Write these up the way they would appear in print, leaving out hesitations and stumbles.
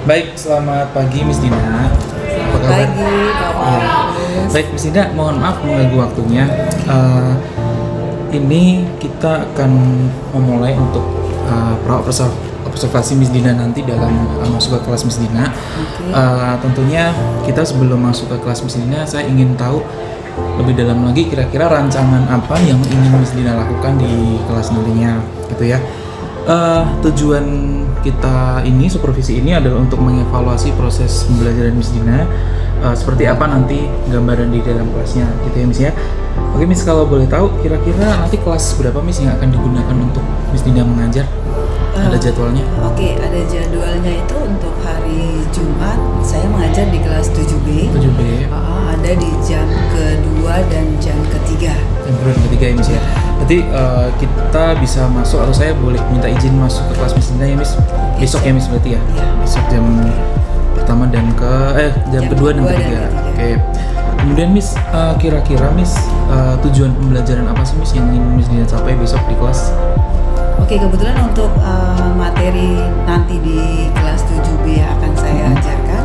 Baik, selamat pagi Miss Dina. Apa kabar? Pagi, Bapak. Ya. Baik Miss Dina, mohon maaf mengganggu waktunya. Ini kita akan memulai untuk observasi Miss Dina nanti dalam masuk ke kelas Miss Dina. Tentunya kita sebelum masuk ke kelas Miss Dina, saya ingin tahu lebih dalam lagi kira-kira rancangan apa yang ingin Miss Dina lakukan di kelas nantinya, gitu ya. Tujuan kita ini, supervisi ini adalah untuk mengevaluasi proses pembelajaran Miss Dina, seperti apa nanti gambaran di dalam kelasnya, gitu ya Miss ya. Oke Miss, kalau boleh tahu kira-kira nanti kelas berapa Miss yang akan digunakan untuk Miss Dina mengajar? Ada jadwalnya? Oke, ada jadwalnya itu untuk hari Jumat saya mengajar di kelas 7B. 7B. Ada di jam kedua dan jam ketiga. Jam kedua dan ketiga ya Miss ya. Berarti kita bisa masuk atau saya boleh minta izin masuk ke kelas Miss Dina ya Miss? Besok ya Miss berarti ya? Iya. Besok jam pertama dan jam kedua dan ketiga. Oke. Kemudian Miss, kira-kira Miss tujuan pembelajaran apa sih Miss yang ingin Miss Dina capai besok di kelas? Oke, kebetulan untuk materi nanti di kelas 7B yang akan saya ajarkan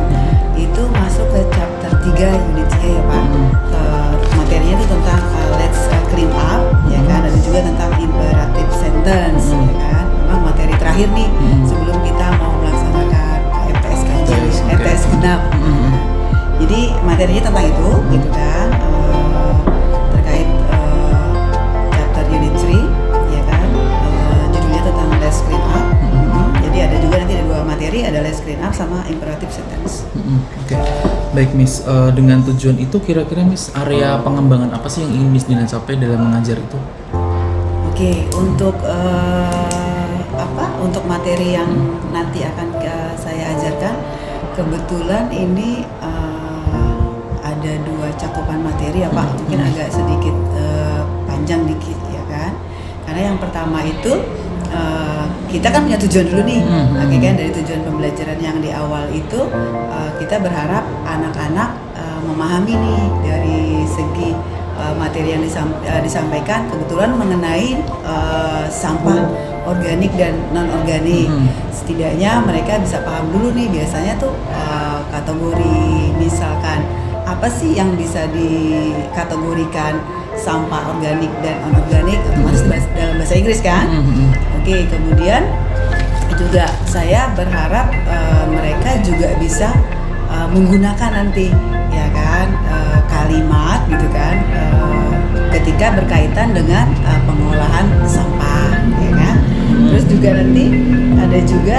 itu masuk ke chapter 3 unit 3 ya Pak. Materinya itu tentang let's clean up ya kan, dan juga tentang imperative sentence ya kan. Memang materi terakhir nih sebelum kita mau melaksanakan MTS kajian, MTS genap. Jadi materinya tentang itu gitu kan, terkait chapter unit 3 ya kan. Judulnya tentang let's clean up. Jadi ada juga nanti ada dua materi, ada let's clean up sama imperative sentence. Oke. Baik Miss, dengan tujuan itu kira-kira Miss area pengembangan apa sih yang ingin Miss Dina capai dalam mengajar itu? Oke, untuk untuk materi yang nanti akan saya ajarkan, kebetulan ini ada dua cakupan materi ya Pak, mungkin agak sedikit panjang dikit ya kan. Karena yang pertama itu kita kan punya tujuan dulu nih, oke kan, dari tujuan pembelajaran yang di awal itu kita berharap anak-anak memahami nih dari segi materi yang disampaikan kebetulan mengenai sampah organik dan non organik. Setidaknya mereka bisa paham dulu nih, biasanya tuh kategori misalkan apa sih yang bisa dikategorikan sampah organik dan anorganik, otomatis dalam bahasa Inggris kan. Oke, kemudian juga saya berharap mereka juga bisa menggunakan nanti ya kan kalimat gitu kan ketika berkaitan dengan pengolahan sampah ya kan. Terus juga nanti ada juga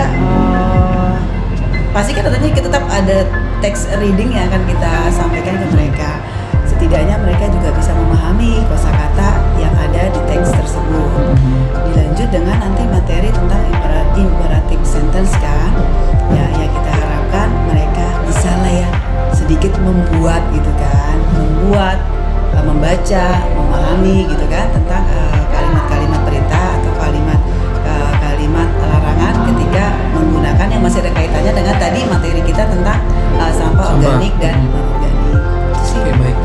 pasti kan tentunya kita tetap ada text reading yang akan kita sampaikan ke mereka. Setidaknya mereka juga bisa memahami kosakata yang ada di teks tersebut. Dilanjut dengan nanti materi tentang imperative sentence kan, ya kita harapkan mereka bisa lah ya sedikit membuat gitu kan, membaca, memahami gitu kan tentang kalimat-kalimat perintah atau kalimat larangan ketika menggunakan yang masih ada kaitannya dengan tadi materi kita tentang sampah organik dan non-organik. Oke, baik.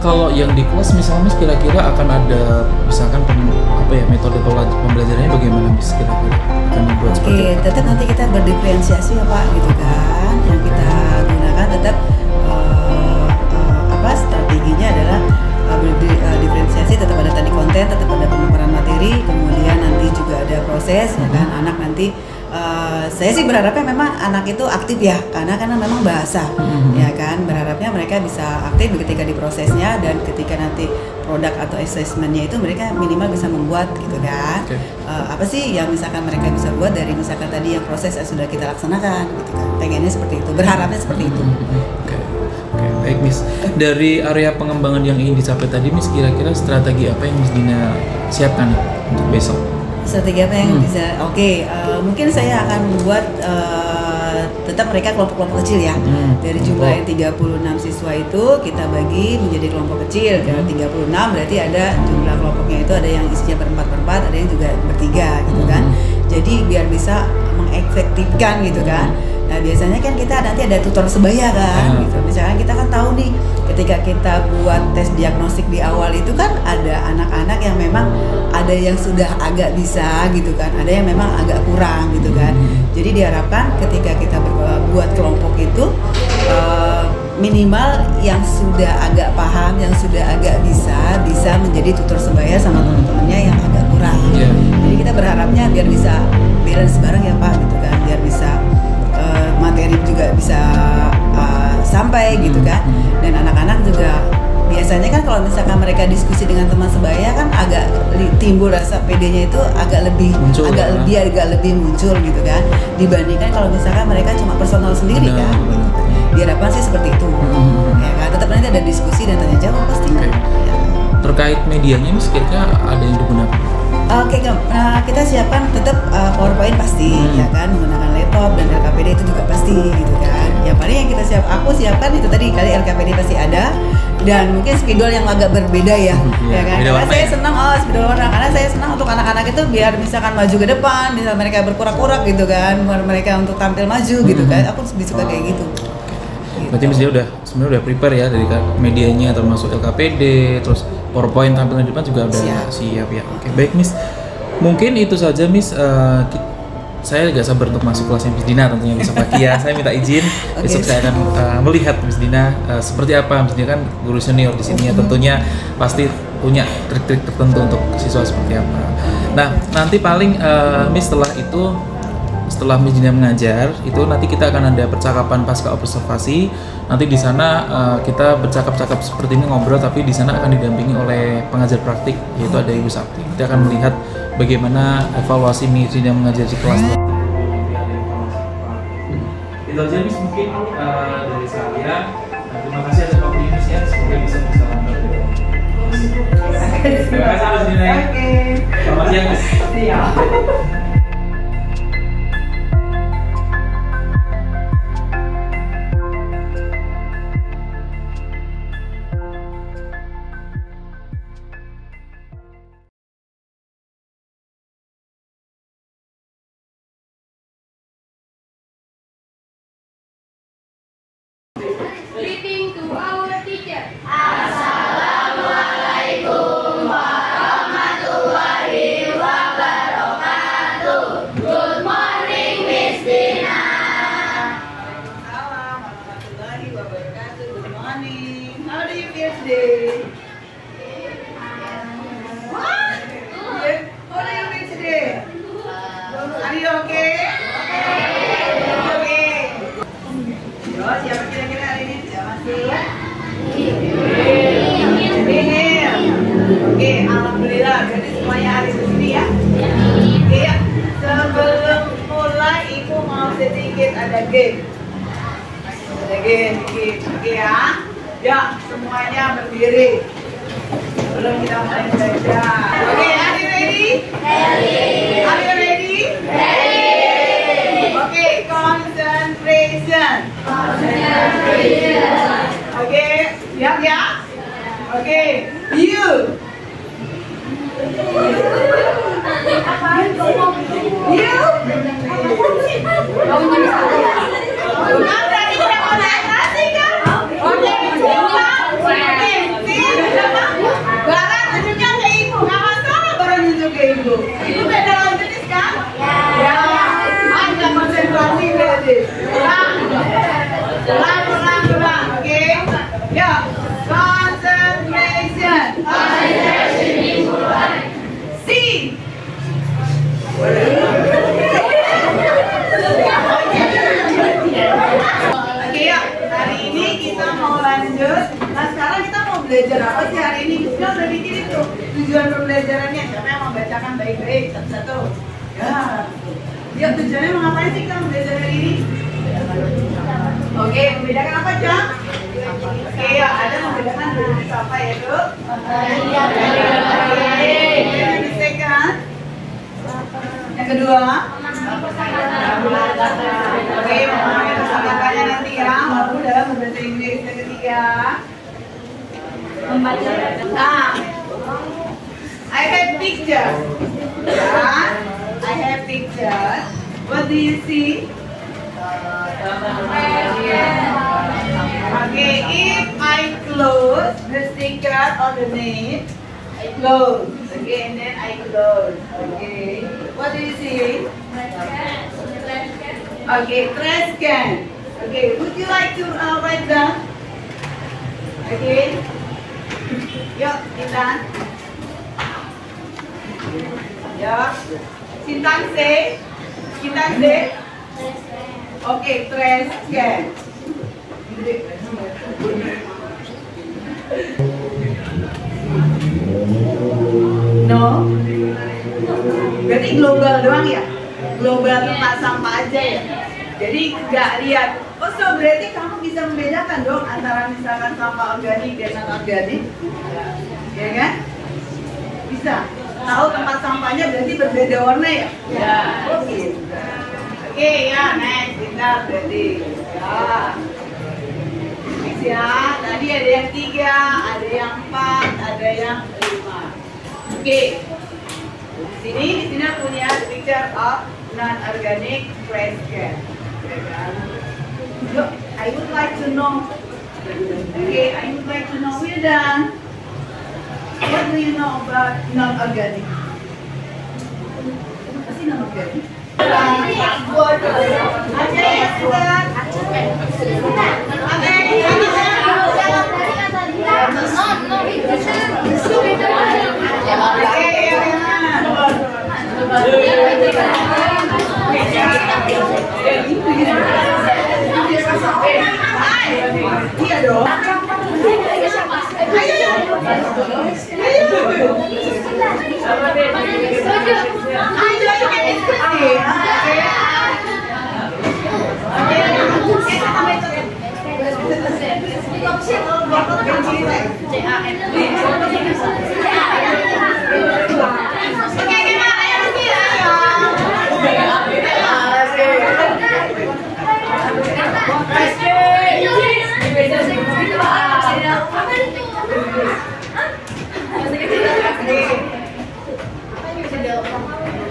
Kalau yang di kelas misalnya Miss kira-kira akan ada misalkan metode pembelajarannya bagaimana Miss kira-kira akan dibuat seperti apa? Tetap nanti kita berdiferensiasi ya Pak gitu kan. Yang kita gunakan tetap strateginya adalah diferensiasi, tetap ada tadi konten, tetap ada pemaparan materi, kemudian nanti juga ada proses ya kan. Anak nanti saya sih berharapnya memang anak itu aktif ya, karena memang bahasa ya kan, berharapnya mereka bisa aktif ketika di prosesnya, dan ketika nanti produk atau assessmentnya itu mereka minimal bisa membuat gitu kan. Apa sih yang misalkan mereka bisa buat dari misalkan tadi yang proses yang sudah kita laksanakan gitu kan, pengennya seperti itu, berharapnya seperti itu. Oke, baik Miss, dari area pengembangan yang ingin dicapai tadi Miss, kira-kira strategi apa yang Miss Dina siapkan untuk besok? Strategi apa yang bisa? Mungkin saya akan membuat tetap mereka kelompok-kelompok kecil ya. Dari jumlah yang 36 siswa itu kita bagi menjadi kelompok kecil. Dari 36 berarti ada jumlah kelompoknya itu ada yang isinya berempat, ada yang juga bertiga gitu kan. Jadi biar bisa mengefektifkan gitu kan. Nah biasanya kan kita nanti ada tutor sebaya kan, gitu. Misalnya kita kan tahu nih ketika kita buat tes diagnostik di awal itu kan ada anak-anak yang memang ada yang sudah agak bisa gitu kan, ada yang memang agak kurang gitu kan. Jadi diharapkan ketika kita buat kelompok itu minimal yang sudah agak paham, yang sudah agak bisa menjadi tutor sebaya sama teman-temannya yang agak kurang. Jadi kita berharapnya biar bisa balance bareng ya Pak gitu kan, biar bisa materi juga bisa sampai gitu kan. Dan anak-anak juga biasanya kan kalau misalkan mereka diskusi dengan teman sebaya kan agak timbul rasa PD-nya itu agak lebih muncul, agak lebih muncul gitu kan, dibandingkan kalau misalkan mereka cuma personal sendiri kan. Diharapkan sih seperti itu, ya kan. Tetap nanti ada diskusi dan tanya jawab pasti. Ya. Terkait medianya ini kira-kira ada yang digunakan? Oke, kita siapkan tetap PowerPoint pasti, ya kan, menggunakan laptop dan LKPD itu juga pasti gitu kan. Ya paling yang aku siapkan itu tadi kali LKPD pasti ada, dan mungkin spidol yang agak berbeda ya, ya kan. Karena saya senang spidol warna, karena saya senang untuk anak-anak itu biar misalkan maju ke depan, misal mereka berkurak-kurak gitu kan, mereka untuk tampil maju gitu kan. Aku lebih suka kayak gitu. Berarti sebenarnya udah prepare ya dari medianya, termasuk LKPD, terus PowerPoint tampilan di depan juga udah siap ya. Oke, baik Miss. Mungkin itu saja Miss. Saya gak sabar untuk masuk kelasnya Miss Dina tentunya besok pagi ya. Saya minta izin besok saya akan melihat Miss Dina seperti apa. Miss Dina kan guru senior di sini ya, tentunya pasti punya trik-trik tertentu untuk siswa seperti apa. Nah, nanti paling Miss setelah Miss Dina mengajar itu nanti kita akan ada percakapan pasca observasi. Nanti di sana kita bercakap-cakap seperti ini, ngobrol, tapi di sana akan didampingi oleh pengajar praktik yaitu ada Ibu Sakti. Kita akan melihat bagaimana evaluasi Miss Dina mengajar di kelas. Itu aja Miss mungkin dari saya. Terima kasih atas waktunya Miss ya. Semoga bisa lancar. Terima kasih Miss Dina. Selamat siang Miss. Siap. Greeting to our teacher. Assalamualaikum warahmatullahi wabarakatuh. Good morning, Miss Dina. Assalamualaikum warahmatullahi wabarakatuh. Good morning. How do you feel today? What? How do you feel today? Are you okay? Okay. Yo, siapa kira-kira hari ini tidak masuk? Oke, alhamdulillah. Jadi semuanya hari di sini ya. Oke, ya. Sebelum mulai, Ibu mau sedikit ada game. Ada game dikit. Oke ya. Ya, semuanya berdiri. Sebelum kita mulai belajar. Oke, are you ready? Ready. Are you ready? Ready. Oke, concentration. Oke, siap ya? Oke, you. You. Bukan tadi udah konsentrasi kan? Oke, ulang. Oke, Barang tunjuknya ke Ibu. Nggak masalah Barang tunjuk ke Ibu. Ibu beda lawan jenis kan? Ya. Ada konsentrasi berarti. Ulang. Oke. Ya. Concentration. C. Oke ya, hari ini kita mau lanjut. Nah sekarang kita mau belajar apa sih hari ini? Kita udah bikin itu tujuan pembelajarannya. Siapa yang membacakan baik-baik satu-satu? Ya, tujuannya mau ngapain sih kita belajar hari ini? Oke, membedakan apa Cak? Oke ya, ada membedakan jenis apa ya Dok? Yang kedua, oke, memahami kosakatanya nanti ya, baru dalam berbahasa Inggris. Yang ketiga, membaca. Nah, I have pictures. I have pictures. What do you see? Okay, if I close the sticker or the name, I close. Okay, and then I close. Okay, what do you see? Okay, trash can. Okay, would you like to write down? Okay. Yuk, Intan. Ya. Sintan say. Sintan say. Okay, trash can. No. Berarti global doang ya? Global tempat sampah aja ya? Jadi nggak lihat. Oh, so berarti kamu bisa membedakan dong antara misalkan sampah organik dan non-organik, ya kan? Bisa. Tahu tempat sampahnya berarti berbeda warna ya? Ya. Oh gitu. Oke, ya next kita berarti. Ya. Next ya. Tadi ada yang 3, ada yang 4, ada yang 5. Oke. Di sini punya picture of non-organic trash can. Look, I would like to know. Okay, I would like to know. We're done. What do you know about non-organic? Apa sih non-organic? Iya dong.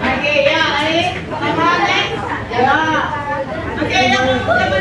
Oke, ya, ini pertama next. Ya. Oke, yang belum.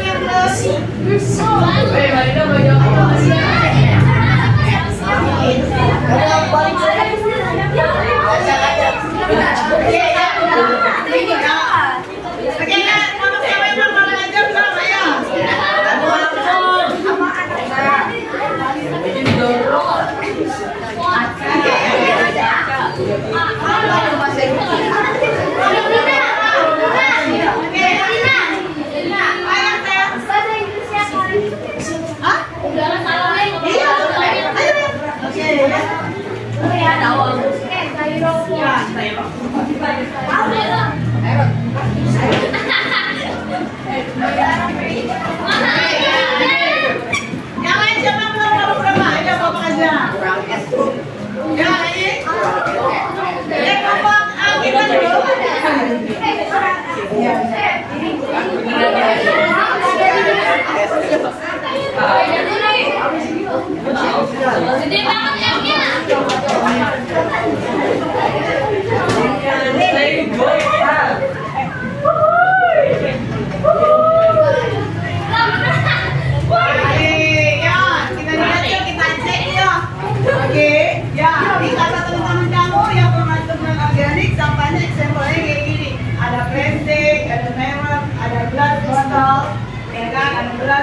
Gede banget M-nya.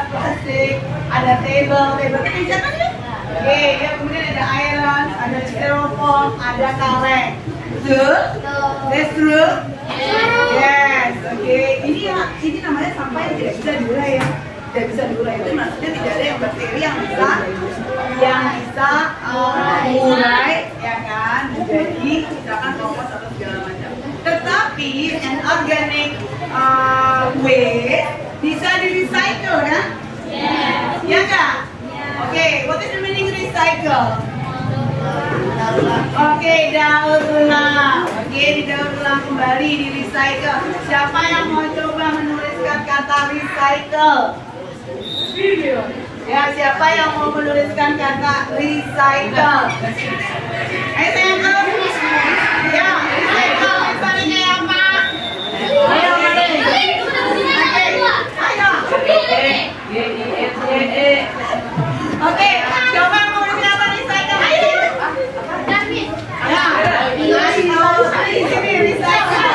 Plastik, ada table itu kan ya? Oke, ya kemudian ada iron, ada styrofoam, ada kaleng. Betul? That's true? Yes, oke. Ini namanya sampah yang tidak bisa diurai ya. Tidak bisa diurai itu maksudnya tidak ada yang bakteri yang bisa mengurai, ya kan, menjadi misalkan kompos atau segala macam. Tetapi an organic waste bisa di recycle kan? Yes. Ya kan? Oke, what is the meaning recycle? Oke, daur ulang. Oke, didaur ulang kembali, di recycle. Siapa yang mau coba menuliskan kata recycle? Ya, siapa yang mau menuliskan kata recycle? Ayo sayang. Ya, recycle misalnya kayak apa? Ayo, Oke, coba mau siapa recycle? Ayo. Ya, di sini recycle.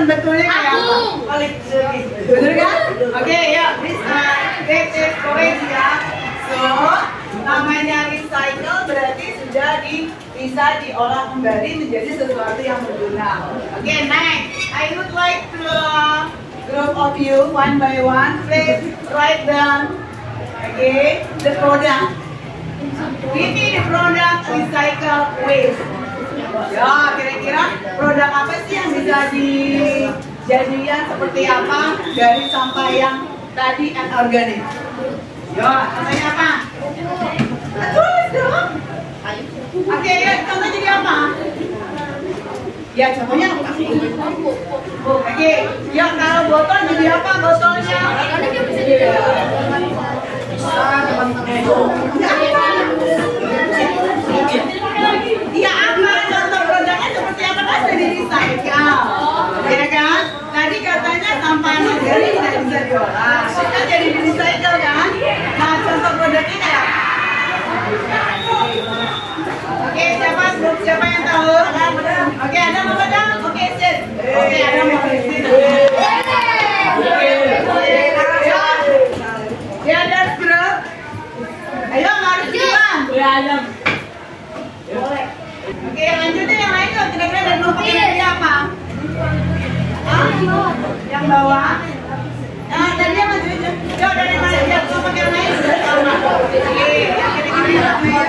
Betulnya kayak apa? Betul kan? Oke, ya, this is correct ya. So, namanya recycle berarti sudah bisa diolah kembali menjadi sesuatu yang berguna. Oke, next, I would like to group of you one by one, please write down, the product. Give me the product recycle waste. Ya, kira-kira produk apa sih yang bisa dijadikan seperti apa dari sampah yang tadi anorganik? Ya, contohnya apa? Tulis dong. Oke, ya, contoh jadi apa? Ya, contohnya apa? Oke, ya kalau botol jadi apa botolnya? Ya, apa contoh produknya seperti apa kan sudah di recycle, ya kan? Tadi katanya sampah anorganik tidak bisa diolah, kan jadi di recycle kan? Nah, contoh produknya kayak apa? Oke, siapa yang tahu? Oke, ada mau pedang? Oke, sit. Oke, ada mau sit. Ya, ada grup. Ayo, harus bilang. Ya, ada. Oke, lanjutin yang lain tuh. Kira-kira dari nomornya dari apa? Yang bawah. Tadi yang maju itu. Coba dari mana dia kelompok yang lain sudah sama. Oke, yang kira-kira iya.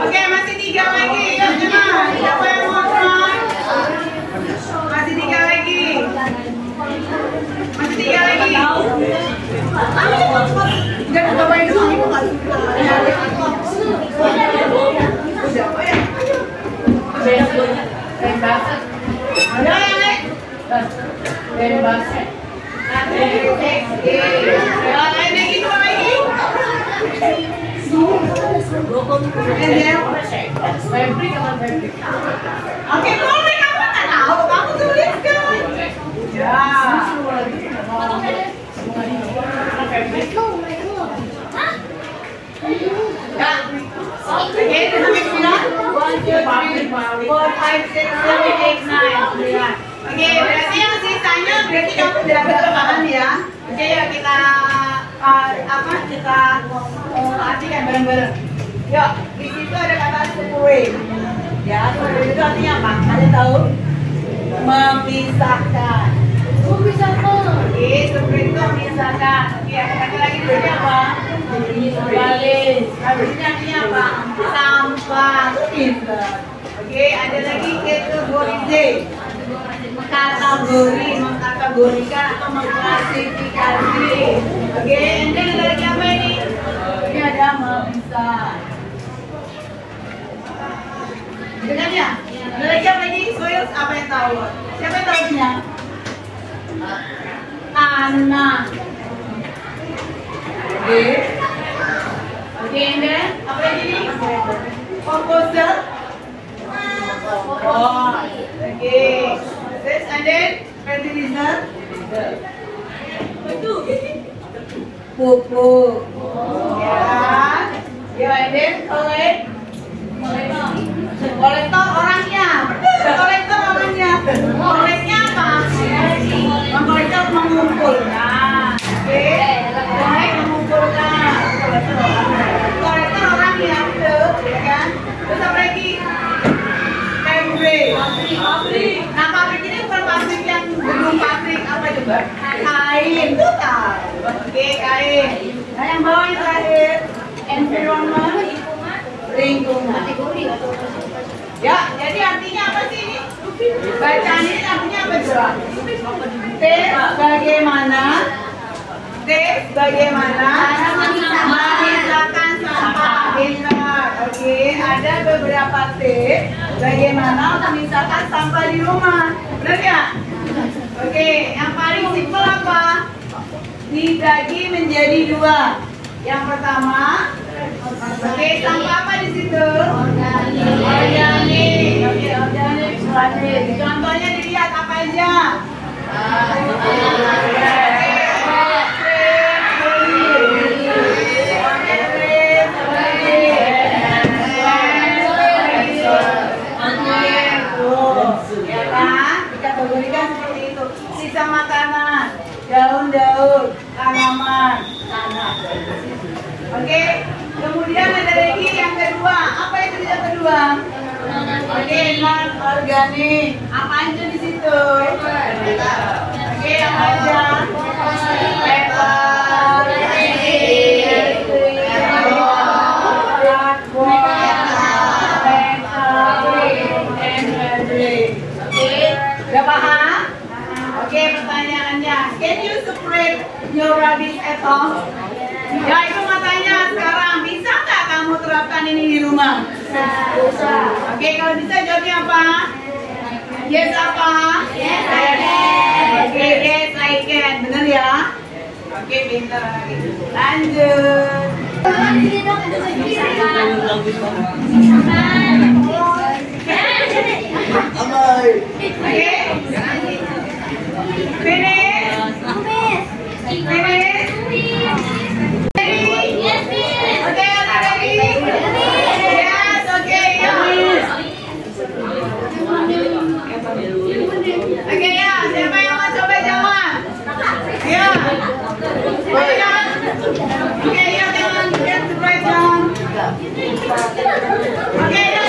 Oke, masih 3 lagi. Yuk, coba. Siapa yang mau try? Masih 3 lagi. Masih 3 lagi. Jangan cobain dulu. Ibu nggak suka. Udah, oh ya. Ada yang lain? Yang lain lagi, 2 lagi. Oke, boleh kamu nggak tahu, kamu tuliskan. Ya. Oke, itu sampai 9. 1, 2, 3, 4, 5, 6, 7, 8, 9. Oke, berarti yang sisanya berarti kamu sudah agak paham ya. Oke, ya kita artikan bareng-bareng. Yuk, di situ ada kata separate. Ya, separate itu artinya apa? Kalian tahu? Memisahkan. Oke, separate itu memisahkan. Oke, kata lagi berarti apa? Balis. Balisnya artinya apa? Sampah. Oke, ada lagi kategorize. Mengkategorikan atau mengklasifikasi. Oke, and then ada lagi apa ini? Ini ada memisah. Dengar ya? Ada lagi apa lagi? Soil apa yang tahu? Siapa yang tahu punya? Tanah. Oke. Oke, and then apa lagi nih? Composer. Oh, oke. This and then fertilizer. Pupuk. Ya. Ya, and then kolektor orangnya. Kolektor orangnya. Koleknya apa? Kolektor mengumpul. Nah, oke. Kolek mengumpulkan. Kolektor orangnya. Kain, total. Oke, kain. Nah, yang bawah yang terakhir, environment, lingkungan. Ya, jadi artinya apa sih ini? Bacaan ini artinya apa coba? T bagaimana? T bagaimana? Memisahkan sampah. Benar. Oke, ada beberapa T bagaimana memisahkan sampah di rumah. Benar ya? Oke, yang paling simpel apa? Dibagi menjadi dua. Yang pertama, oke, sampah apa di situ? Organik. Oke, organik. Contohnya dilihat apa aja? Dikategorikan seperti itu. Sisa makanan, daun-daun, tanaman, tanah. Oke, kemudian ada lagi yang kedua. Apa itu yang kedua? Oke, non organik. Apa aja di situ? Oke, yang aja. Udah paham? Oke, pertanyaannya, can you separate your rubbish at home? Ya, itu matanya sekarang. Bisa nggak kamu terapkan ini di rumah? Bisa. Oke, kalau bisa jawabnya apa? Yes apa? Yes, I can. Oke, yes, I can. Bener ya? Oke, pintar lagi. Lanjut. Oke. Finish. Finish. Oke, ada lagi. Yes, oke, ya. Oke ya, siapa yang mau coba jawab? Ya. Oke ya. Oke ya, jangan get to write down. Oke ya.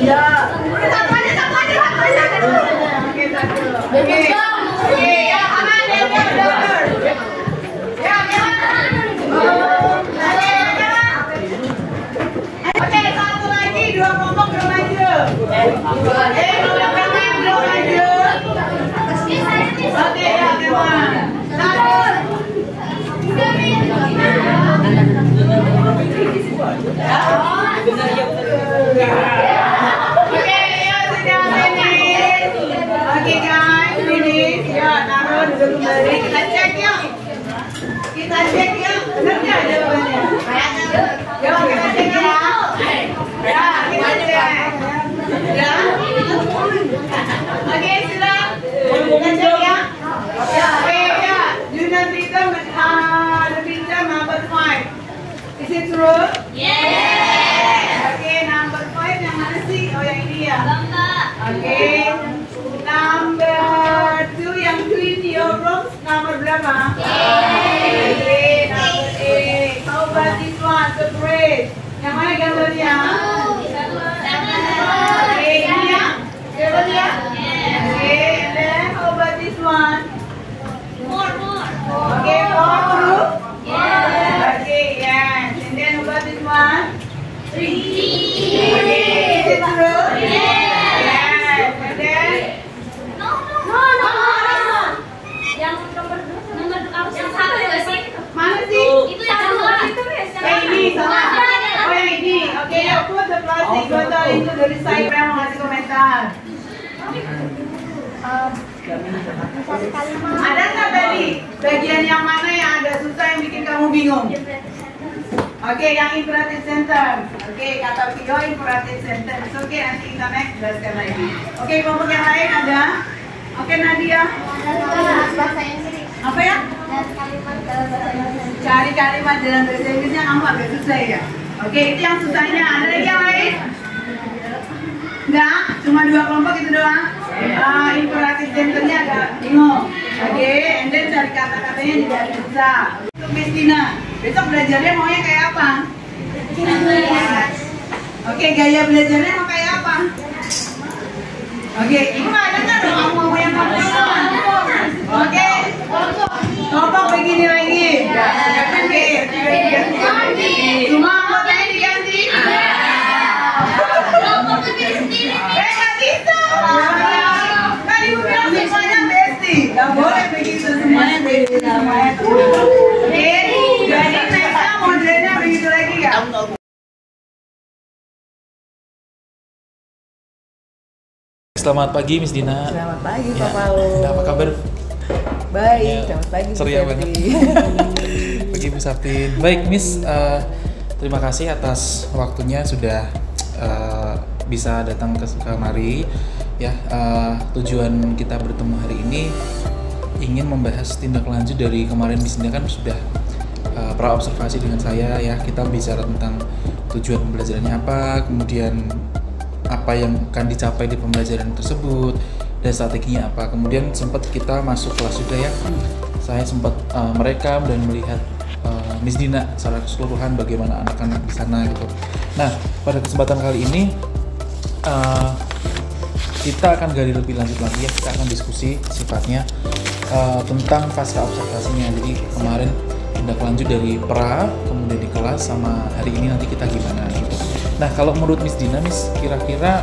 Ya. Satu aja. Oke, satu. Oke. Oke, ya, aman ya, dokter. Ya, jangan. Oke, satu lagi, dua kelompok belum maju. Kelompok yang lain belum maju. Oke, ya, teman. Satu. Oke, ya, sudah finish. Oke, guys, finish. Ya, taruh dulu kembali. Kita cek yuk. Benar nggak jawabannya? Yuk, kita cek ya. Ya, kita cek. Ya. Oke, sudah. Kita cek ya. Ya, oke, ya. Do not return the picture number 5. Is it true? Yes. Oke, number 5 yang mana sih? Oh, yang ini ya. Oke. Number 2 yang clean your rooms nomor berapa? Oke, number 8. How about this one? The great. Yang mana gambarnya? Oke, ini ya. Gambarnya? Oke, and then how about this one? Oke, more true? Oke, yes. And then how about this one? Okay, is it true? Yes. And then? Mana sih? Itu yang kedua. Ini salah. Oh, yang ini. Oke, ya, put the plastic bottle into the recycle. Yang mau ngasih komentar? Ada nggak tadi bagian yang mana yang agak susah yang bikin kamu bingung? Oke, yang imperative sentence. Oke, kata Vio imperative sentence. Oke, nanti kita next jelaskan lagi. Oke, kelompok yang lain ada? Oke, Nadia. Apa ya? Cari kalimat dalam bahasa Inggrisnya kamu agak susah ya. Oke, itu yang susahnya. Ada lagi yang lain? Enggak, cuma 2 kelompok itu doang. Imperative sentence-nya agak bingung. Oke, and then cari kata-katanya juga agak susah. Untuk Miss Tina, besok belajarnya maunya kayak apa? Oke, gaya belajarnya mau kayak apa? Oke, ibu nggak dengar dong aku mau yang kamu ngomong. Oke, kelompok begini lagi. Oke, semua anggotanya diganti. Nggak bisa. Kan ibu bilang semuanya besti. Nggak boleh begitu, semuanya besti. Oke, jadi mereka modelnya begitu lagi nggak? Selamat pagi Miss Dina. Selamat pagi Ya, Pak Paul. apa kabar? Baik, Ya, selamat pagi Bu ceria Septi. banget. Pagi Bu Saptin. Baik Miss, terima kasih atas waktunya sudah bisa datang ke kemari. Ya, tujuan kita bertemu hari ini ingin membahas tindak lanjut dari kemarin Miss Dina kan sudah pra observasi dengan saya ya. Kita bicara tentang tujuan pembelajarannya apa, kemudian apa yang akan dicapai di pembelajaran tersebut dan strateginya apa. Kemudian sempat kita masuk kelas juga ya. Saya sempat merekam dan melihat Miss Dina secara keseluruhan bagaimana anak-anak di sana gitu. Nah, pada kesempatan kali ini kita akan gali lebih lanjut lagi ya. Kita akan diskusi sifatnya tentang pasca observasinya. Jadi kemarin tindak lanjut dari pra, kemudian di kelas, sama hari ini nanti kita gimana gitu. Nah, kalau menurut Miss Dina, Miss, kira-kira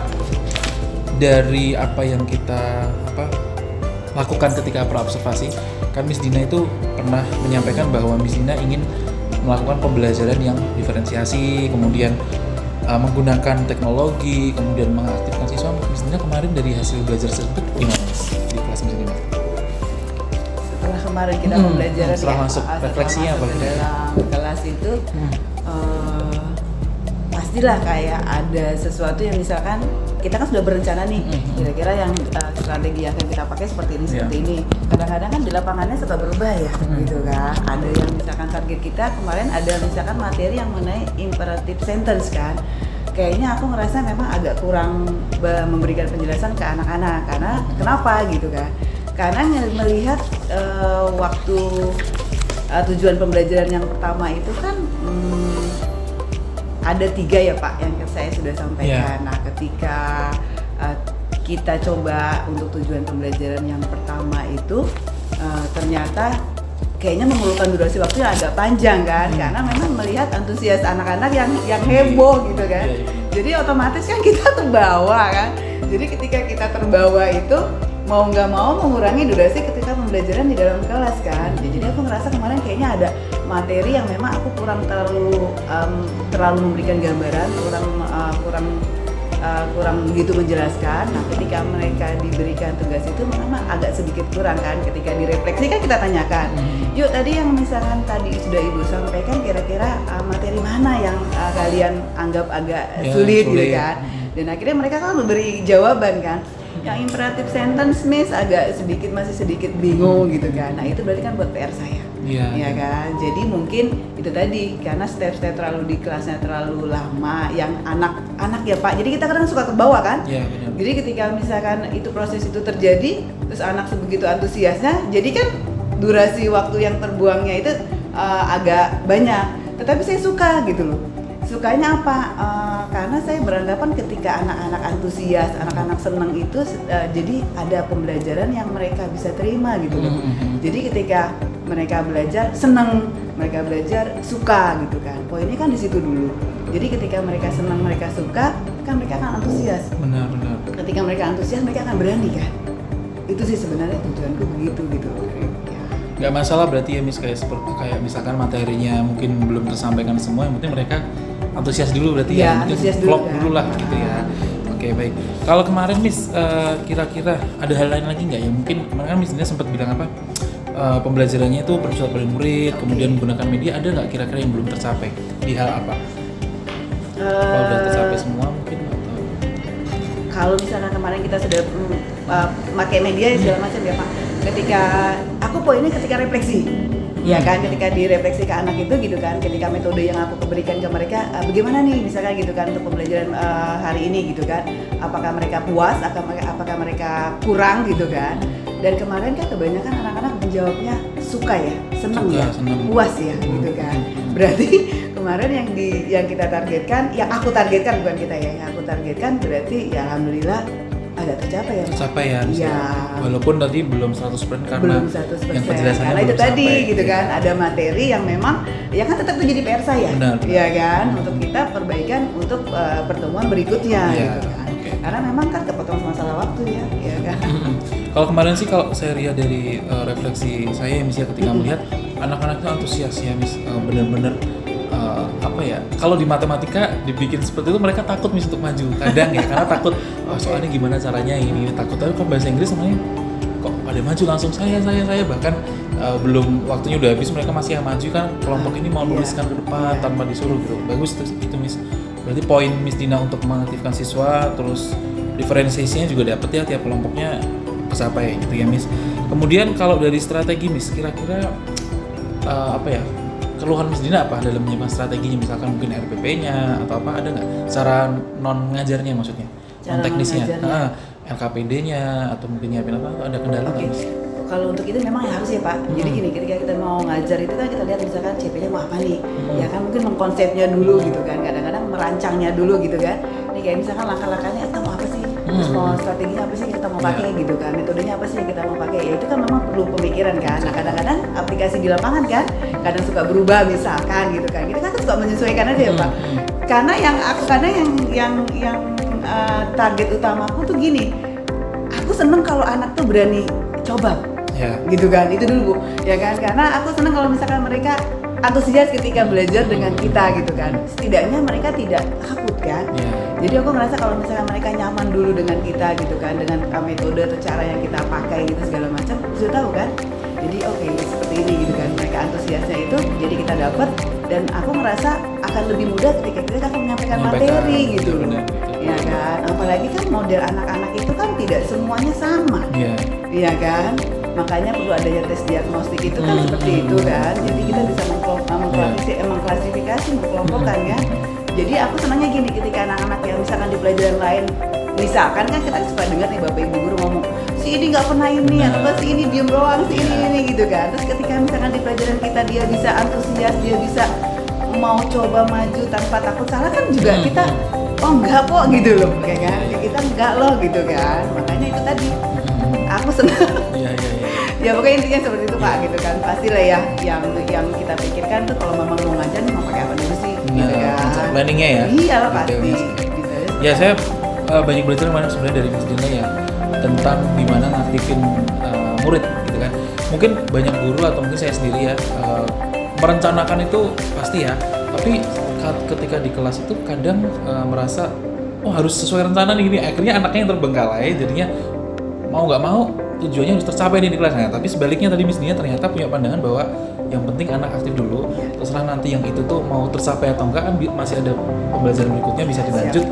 dari apa yang kita lakukan ketika praobservasi, kan Miss Dina itu pernah menyampaikan bahwa Miss Dina ingin melakukan pembelajaran yang diferensiasi, kemudian menggunakan teknologi, kemudian mengaktifkan siswa. Miss Dina kemarin dari hasil belajar tersebut gimana Miss, di kelas Miss Dina? Setelah kemarin kita pembelajaran setelah masuk refleksinya masuk ke dalam kelas itu pastilah kayak ada sesuatu yang misalkan kita kan sudah berencana nih kira-kira yang strategi yang akan kita pakai seperti ini seperti ini. Kadang-kadang kan di lapangannya suka berubah ya gitu kan. Ada yang misalkan target kita kemarin ada misalkan materi yang mengenai imperative sentence kan. Kayaknya aku ngerasa memang agak kurang memberikan penjelasan ke anak-anak karena kenapa gitu kan. Karena melihat waktu tujuan pembelajaran yang pertama itu kan ada 3 ya Pak yang saya sudah sampaikan. Nah, ketika kita coba untuk tujuan pembelajaran yang pertama itu ternyata kayaknya memerlukan durasi waktu yang agak panjang kan, karena memang melihat antusias anak-anak yang heboh gitu kan. Jadi otomatis kan kita terbawa kan. Jadi ketika kita terbawa itu mau nggak mau mengurangi durasi ketika pembelajaran di dalam kelas kan. Jadi aku ngerasa kemarin kayaknya ada materi yang memang aku kurang terlalu memberikan gambaran, kurang begitu menjelaskan. Nah, ketika mereka diberikan tugas itu memang agak sedikit kurang kan. Ketika direfleksi kan kita tanyakan, yuk tadi yang misalkan tadi sudah Ibu sampaikan kira-kira materi mana yang kalian anggap agak sulit gitu kan. Dan akhirnya mereka kan memberi jawaban kan. Yang imperative sentence Miss masih sedikit bingung gitu kan. Nah, itu berarti kan buat PR saya. Iya kan. Jadi mungkin itu tadi karena step-step terlalu di kelasnya terlalu lama, yang anak-anak ya Pak. Jadi kita kadang suka kebawa kan. Iya, benar. Jadi ketika misalkan itu proses itu terjadi, terus anak sebegitu antusiasnya, jadi kan durasi waktu yang terbuangnya itu agak banyak. Tetapi saya suka gitu loh. Sukanya apa? Karena saya beranggapan ketika anak-anak antusias, anak-anak senang itu jadi ada pembelajaran yang mereka bisa terima gitu loh. Jadi ketika mereka belajar senang, mereka belajar suka gitu kan. Poinnya kan di situ dulu. Jadi ketika mereka senang, mereka suka, kan mereka akan antusias. Benar. Ketika mereka antusias, mereka akan berani kan. Itu sih sebenarnya tujuanku begitu gitu. Nggak masalah berarti ya Miss, kayak misalkan materinya mungkin belum tersampaikan semua, yang penting mereka antusias dulu berarti ya, mungkin vlog dulu lah gitu ya. Oke, baik. Kalau kemarin Miss kira-kira ada hal lain lagi nggak ya? Mungkin kemarin kan Miss Dina sempat bilang pembelajarannya itu persuasian pada murid, kemudian menggunakan media, ada nggak kira-kira yang belum tercapai di hal apa? Kalau udah tercapai semua mungkin atau? Kalau misalnya kemarin kita sudah pakai media segala macam ya Pak. Ketika aku poinnya ketika refleksi. Ya kan, ketika direfleksi ke anak itu gitu kan, ketika metode yang aku berikan ke mereka bagaimana nih misalkan gitu kan untuk pembelajaran hari ini gitu kan, apakah mereka puas, apakah mereka kurang gitu kan. Dan kemarin kan kebanyakan anak-anak menjawabnya suka ya, seneng, puas ya gitu kan. Berarti kemarin yang kita targetkan, yang aku targetkan bukan kita ya, yang aku targetkan berarti ya alhamdulillah agak tercapai ya. Tercapai ya. Iya. Walaupun tadi belum 100% karena Belum 100%. yang penjelasannya Karena itu belum tadi sampai. gitu kan, ada materi yang memang ya kan tetap itu jadi PR saya. Benar. Iya kan, untuk kita perbaikan untuk pertemuan berikutnya Iya, gitu kan. oke. Karena memang kan kepotong masalah waktu ya, ya kan. Kalau kemarin sih kalau saya lihat dari refleksi saya Miss ya ketika melihat anak-anak itu antusias ya Miss, bener-bener apa ya, kalau di matematika dibikin seperti itu mereka takut Miss untuk maju kadang ya, karena takut soalnya gimana caranya ini takut. Tapi kalau bahasa Inggris semuanya kok pada maju langsung saya bahkan belum waktunya udah habis mereka masih yang maju kan, kelompok ini mau nuliskan ke depan tanpa disuruh gitu. Bagus itu Miss. Berarti poin Miss Dina untuk mengaktifkan siswa, terus diferensiasinya juga dapet ya, tiap kelompoknya kecapai gitu ya Miss. Kemudian kalau dari strategi Miss, kira-kira apa ya, keluhan Miss Dina apa dalam menyiapkan strateginya, misalkan mungkin RPP-nya atau apa, ada nggak cara non ngajarnya maksudnya, non teknisnya, LKPD-nya atau mungkin nyiapin apa, ada kendala nggak Miss? Kalau untuk itu memang harus ya Pak. Jadi gini, ketika kita mau ngajar itu kan kita lihat misalkan CP-nya mau apa nih, ya kan mungkin mengkonsepnya dulu gitu kan, kadang-kadang merancangnya dulu gitu kan. Ini kayak misalkan langkah-langkahnya kita mau apa sih, terus mau strateginya apa sih kita mau pakai gitu kan, metodenya apa sih yang kita mau pakai, ya itu kan memang perlu pemikiran kan. Nah kadang-kadang aplikasi di lapangan kan, kadang suka berubah misalkan gitu kan. Kita kan suka menyesuaikan aja ya Pak. Karena yang target utamaku tuh gini, aku seneng kalau anak tuh berani coba. Gitu kan, itu dulu Bu, ya kan, karena aku senang kalau misalkan mereka antusias ketika belajar dengan kita gitu kan, setidaknya mereka tidak takut kan. Jadi aku ngerasa kalau misalkan mereka nyaman dulu dengan kita gitu kan, dengan metode atau cara yang kita pakai gitu segala macam, sudah tahu kan. Jadi oke, seperti ini gitu kan, mereka antusiasnya itu, jadi kita dapat, dan aku ngerasa akan lebih mudah ketika kita akan menyampaikan materi gitu loh, ya kan. Apalagi kan model anak-anak itu kan tidak semuanya sama, iya kan. Makanya perlu adanya tes diagnostik itu kan seperti itu kan. Jadi kita bisa mengklasifikasi, mengkelompokkan ya. Jadi aku senangnya gini, ketika anak-anak yang misalkan di pelajaran lain, misalkan kan kita suka dengar nih bapak ibu guru ngomong, si ini nggak pernah ini, atau si ini diem doang, si ini gitu kan. Terus ketika misalkan di pelajaran kita dia bisa antusias, dia bisa mau coba maju tanpa takut salah kan juga kita, oh enggak kok gitu loh, kayak kan. Kita enggak loh gitu kan. Makanya itu tadi. Aku senang. Ya pokoknya intinya seperti itu Pak gitu kan. Pastilah ya yang kita pikirkan tuh kalau memang mau ngajar mau pakai apa dulu sih gitu kan. Planningnya ya. Iya lah pasti. Ya saya banyak belajar kemarin sebenarnya dari Miss Dina ya tentang gimana ngaktifin murid gitu kan. Mungkin banyak guru atau mungkin saya sendiri ya merencanakan itu pasti ya. Tapi ketika di kelas itu kadang merasa oh harus sesuai rencana nih gini. Akhirnya anaknya yang terbengkalai jadinya mau nggak mau tujuannya harus tercapai nih di kelas. Nah, tapi sebaliknya tadi Miss Dina ternyata punya pandangan bahwa yang penting anak aktif dulu, terserah nanti yang itu tuh mau tercapai atau enggak kan masih ada pembelajaran berikutnya bisa dilanjut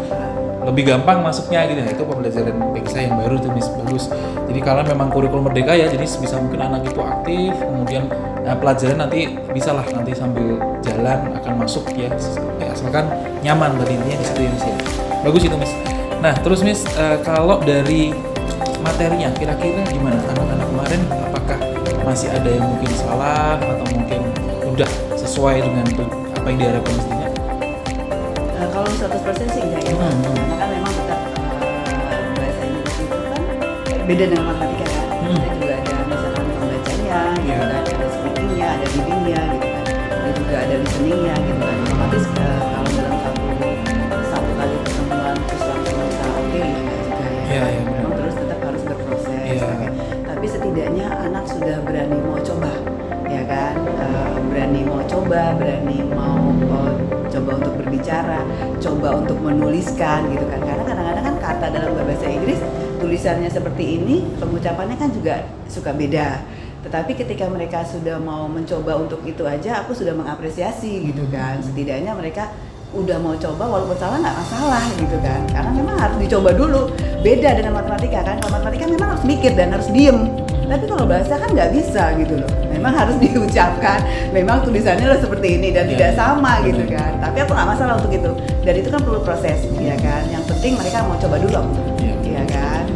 lebih gampang masuknya gitu. Nah, itu pembelajaran bagi saya yang baru tuh Miss, bagus. Jadi kalau memang kurikulum merdeka ya, jadi sebisa mungkin anak itu aktif, kemudian pelajaran nanti bisa lah nanti sambil jalan akan masuk ya asalkan nyaman tadi intinya di situ ya Miss ya. Bagus itu Miss. Nah terus Miss kalau dari materinya kira-kira gimana anak-anak kemarin, apakah masih ada yang mungkin salah atau mungkin udah sesuai dengan apa yang diharapkan Miss Dina? Kalau 100% sih enggak ya, karena kan memang kita bahasa Inggris itu kan beda dengan matematika kan. Kita juga ada misalkan pembacanya, gitu kan, ada speakingnya, ada readingnya gitu kan, dan juga ada listeningnya gitu kan. Otomatis kalau dalam satu kali pertemuan terus langsung bisa oke ya juga ya. Memang terus tetap harus berproses. Tapi setidaknya anak sudah berani mau coba, ya kan, berani mau coba, berani mau coba untuk berbicara, coba untuk menuliskan gitu kan. Karena kadang-kadang kan kata dalam bahasa Inggris tulisannya seperti ini, pengucapannya kan juga suka beda. Tetapi ketika mereka sudah mau mencoba untuk itu aja, aku sudah mengapresiasi gitu kan. Setidaknya mereka udah mau coba walaupun salah nggak masalah gitu kan. Karena memang harus dicoba dulu. Beda dengan matematika kan. Kalau matematika memang harus mikir dan harus diem. Tapi kalau bahasa kan nggak bisa gitu loh. Memang harus diucapkan. Memang tulisannya loh seperti ini dan tidak sama gitu kan. Tapi aku nggak masalah untuk itu. Dan itu kan perlu proses, ya kan. Yang penting mereka mau coba dulu, ya kan.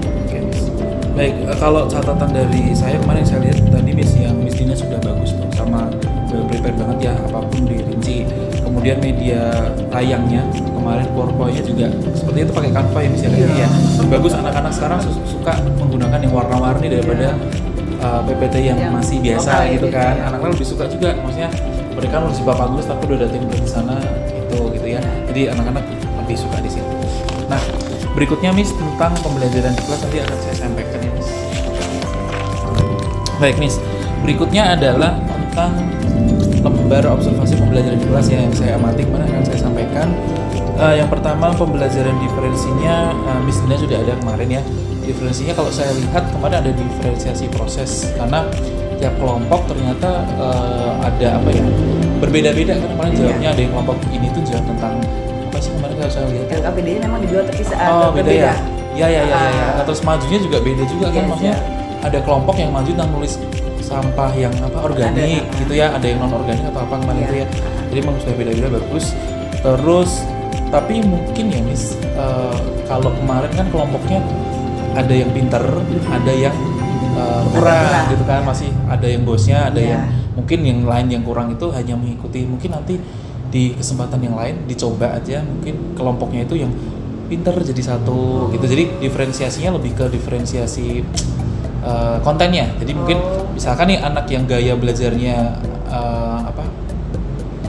Baik, kalau catatan dari saya kemarin saya lihat tadi Miss Dina sudah bagus tuh sama udah prepare banget ya, apapun dirinci. Kemudian media tayangnya kemarin PowerPoint-nya juga seperti itu pakai Canva ya misalnya ya. Bagus, anak-anak sekarang suka menggunakan yang warna-warni daripada PPT yang masih biasa gitu kan. Anak-anak lebih suka juga, maksudnya mereka harus di papan tulis tapi udah ada tim di sana gitu ya. Jadi anak-anak lebih suka di situ. Nah, berikutnya Miss tentang pembelajaran di kelas nanti akan saya sampaikan ya Miss. Baik Miss, berikutnya adalah tentang lembar observasi pembelajaran di kelas yang saya amati kemarin akan saya sampaikan. Yang pertama pembelajaran diferensinya Miss Dina sudah ada kemarin ya. Diferensinya kalau saya lihat kemarin ada diferensiasi proses karena tiap kelompok ternyata ada apa ya, berbeda-beda kan. Kemarin jawabnya ada yang kelompok ini tuh jawab tentang apa sih kemarin kalau saya lihat LKPD-nya memang dibuat terpisah. Oh beda ya? Ya. Terus majunya juga beda juga kan, maksudnya ada kelompok yang maju tentang nulis sampah yang apa organik gitu ya, ada yang non organik atau apa kemarin itu ya. Jadi memang sudah beda-beda, bagus. Terus tapi mungkin ya Miss, kalau kemarin kan kelompoknya ada yang pinter, ada yang kurang gitu kan, masih ada yang bosnya, ada yang mungkin yang lain yang kurang itu hanya mengikuti. Mungkin nanti di kesempatan yang lain dicoba aja mungkin kelompoknya itu yang pinter jadi satu gitu. Jadi diferensiasinya lebih ke diferensiasi kontennya. Jadi mungkin misalkan nih anak yang gaya belajarnya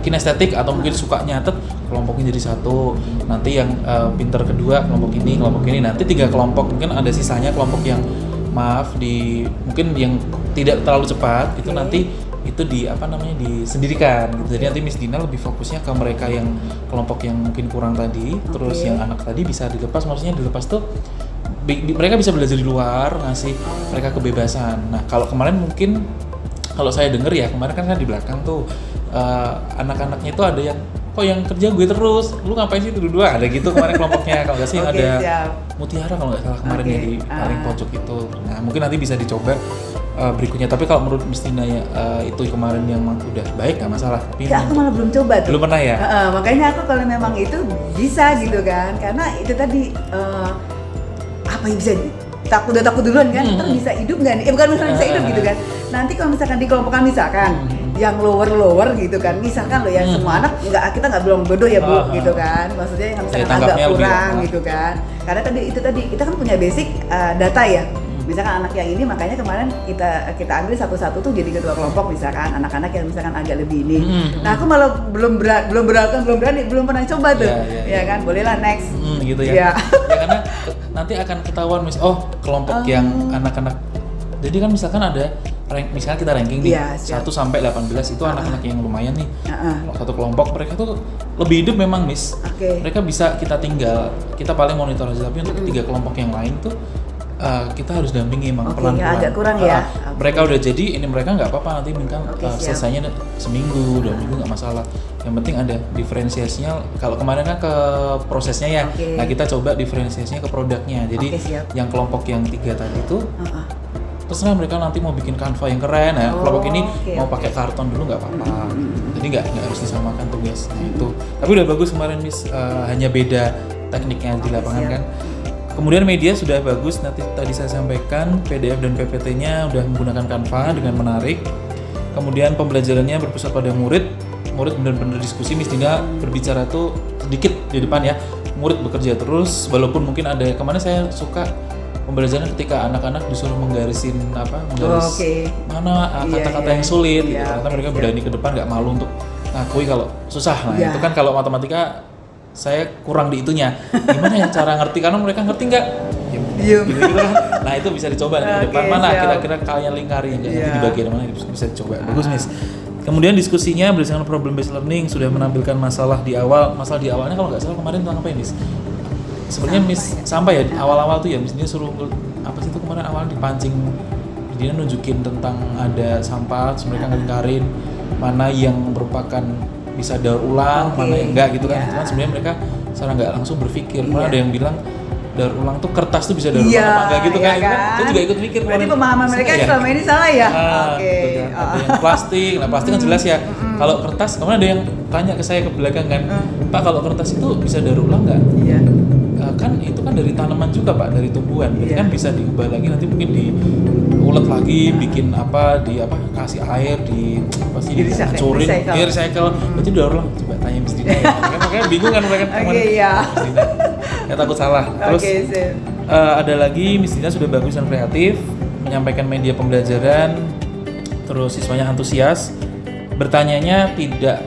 kinestetik atau mungkin suka nyatet, kelompoknya jadi satu. Nanti yang pinter kedua kelompok ini, nanti 3 kelompok, mungkin ada sisanya kelompok yang mungkin yang tidak terlalu cepat itu nanti itu disendirikan gitu. Jadi nanti Miss Dina lebih fokusnya ke mereka yang kelompok yang mungkin kurang tadi, terus yang anak tadi bisa dilepas. Maksudnya dilepas tuh mereka bisa belajar di luar, ngasih mereka kebebasan. Nah kalau kemarin mungkin kalau saya dengar ya kemarin kan di belakang tuh anak-anaknya itu ada yang kok yang kerja gue terus, lu ngapain sih dua ada gitu kemarin kelompoknya. Kalau nggak sih ada Mutiara kalau nggak salah kemarin ya di paling pojok itu. Nah mungkin nanti bisa dicoba berikutnya. Tapi kalau menurut Miss Dina ya itu kemarin yang udah baik nggak masalah. Tapi aku malah belum coba tuh. Belum pernah ya? Makanya aku kalau memang itu bisa gitu kan, karena itu tadi apa yang bisa takut duluan kan, ntar bisa hidup nggak nih? Bukan misalnya bisa hidup gitu kan. Nanti kalau misalkan dikelompokkan misalkan yang lower gitu kan, misalkan loh yang semua anak kita nggak bilang bodoh ya Bu gitu kan, maksudnya yang misalkan agak kurang gitu kan. Karena tadi kita kan punya basic data ya. Misalkan anak yang ini, makanya kemarin kita ambil satu-satu tuh jadi ketua kelompok, misalkan anak-anak yang misalkan agak lebih ini. Nah aku malah belum berani, belum pernah coba tuh, ya kan, bolehlah next. Gitu ya. Ya karena nanti akan ketahuan kelompok yang anak-anak. Jadi kan misalkan ada misalnya kita ranking nih 1 sampai 18 itu anak-anak yang lumayan nih. Satu kelompok mereka tuh lebih hidup memang Miss. Mereka bisa kita tinggal, kita paling monitor aja, tapi untuk 3 kelompok yang lain tuh kita harus dampingi emang pelan-pelan. Agak kurang ya. Mereka udah jadi, ini mereka nggak apa-apa nanti mungkin selesainya seminggu, 2 minggu nggak masalah. Yang penting ada diferensiasinya. Kalau kemarin kan ke prosesnya ya, nah kita coba diferensiasinya ke produknya. Jadi yang kelompok yang 3 tadi itu terserah mereka nanti mau bikin Canva yang keren, nah kelompok ini mau pakai karton dulu nggak apa-apa. Jadi nggak harus disamakan tuh guys. Nah itu. Tapi udah bagus kemarin Miss, hanya beda tekniknya di lapangan kan. Kemudian media sudah bagus, nanti tadi saya sampaikan PDF dan PPT-nya udah menggunakan Canva dengan menarik. Kemudian pembelajarannya berpusat pada murid benar-benar diskusi. Miss Dina berbicara tuh sedikit di depan ya. Murid bekerja terus, walaupun mungkin ada kemarin saya suka pembelajaran ketika anak-anak disuruh menggaris mana kata-kata yang sulit gitu. Ternyata mereka berani ke depan, nggak malu untuk ngakui kalau susah. Nah itu kan kalau matematika saya kurang di itunya. Gimana ya cara ngerti, karena mereka ngerti nggak? Gitu kan. Nah itu bisa dicoba di depan mana kira-kira kalian lingkari nanti di bagian mana bisa dicoba. Bagus Miss. Kemudian diskusinya berdasarkan problem based learning, sudah menampilkan masalah di awal. Masalah di awalnya kalau nggak salah kemarin tentang apa ya Miss? Sebenarnya Miss sampah ya awal-awal tuh ya Miss dia suruh apa sih itu kemarin awalnya dipancing, dia nunjukin tentang ada sampah, terus mereka ngelingkarin mana yang merupakan bisa daur ulang, mana yang enggak gitu kan. Itu kan sebenarnya mereka secara nggak langsung berpikir. Malah ada yang bilang daur ulang tuh kertas tuh bisa daur ulang apa enggak gitu kan. Saya juga ikut mikir. Berarti pemahaman mereka selama ini salah ya? Gitu kan. Ada yang plastik, nah plastik kan jelas ya. Kalau kertas, kemarin ada yang tanya ke saya ke belakang kan, Pak kalau kertas itu bisa daur ulang nggak? Kan itu kan dari tanaman juga Pak, dari tumbuhan. Berarti kan bisa diubah lagi, nanti mungkin diulet lagi lagi, bikin kasih air di hancurin, recycle. Berarti udah ulang, coba tanya Miss Dina ya. Makanya bingung kan mereka teman. Iya. Ya takut salah. Terus ada lagi Miss Dina sudah bagus dan kreatif, menyampaikan media pembelajaran, terus siswanya antusias, bertanyanya tidak,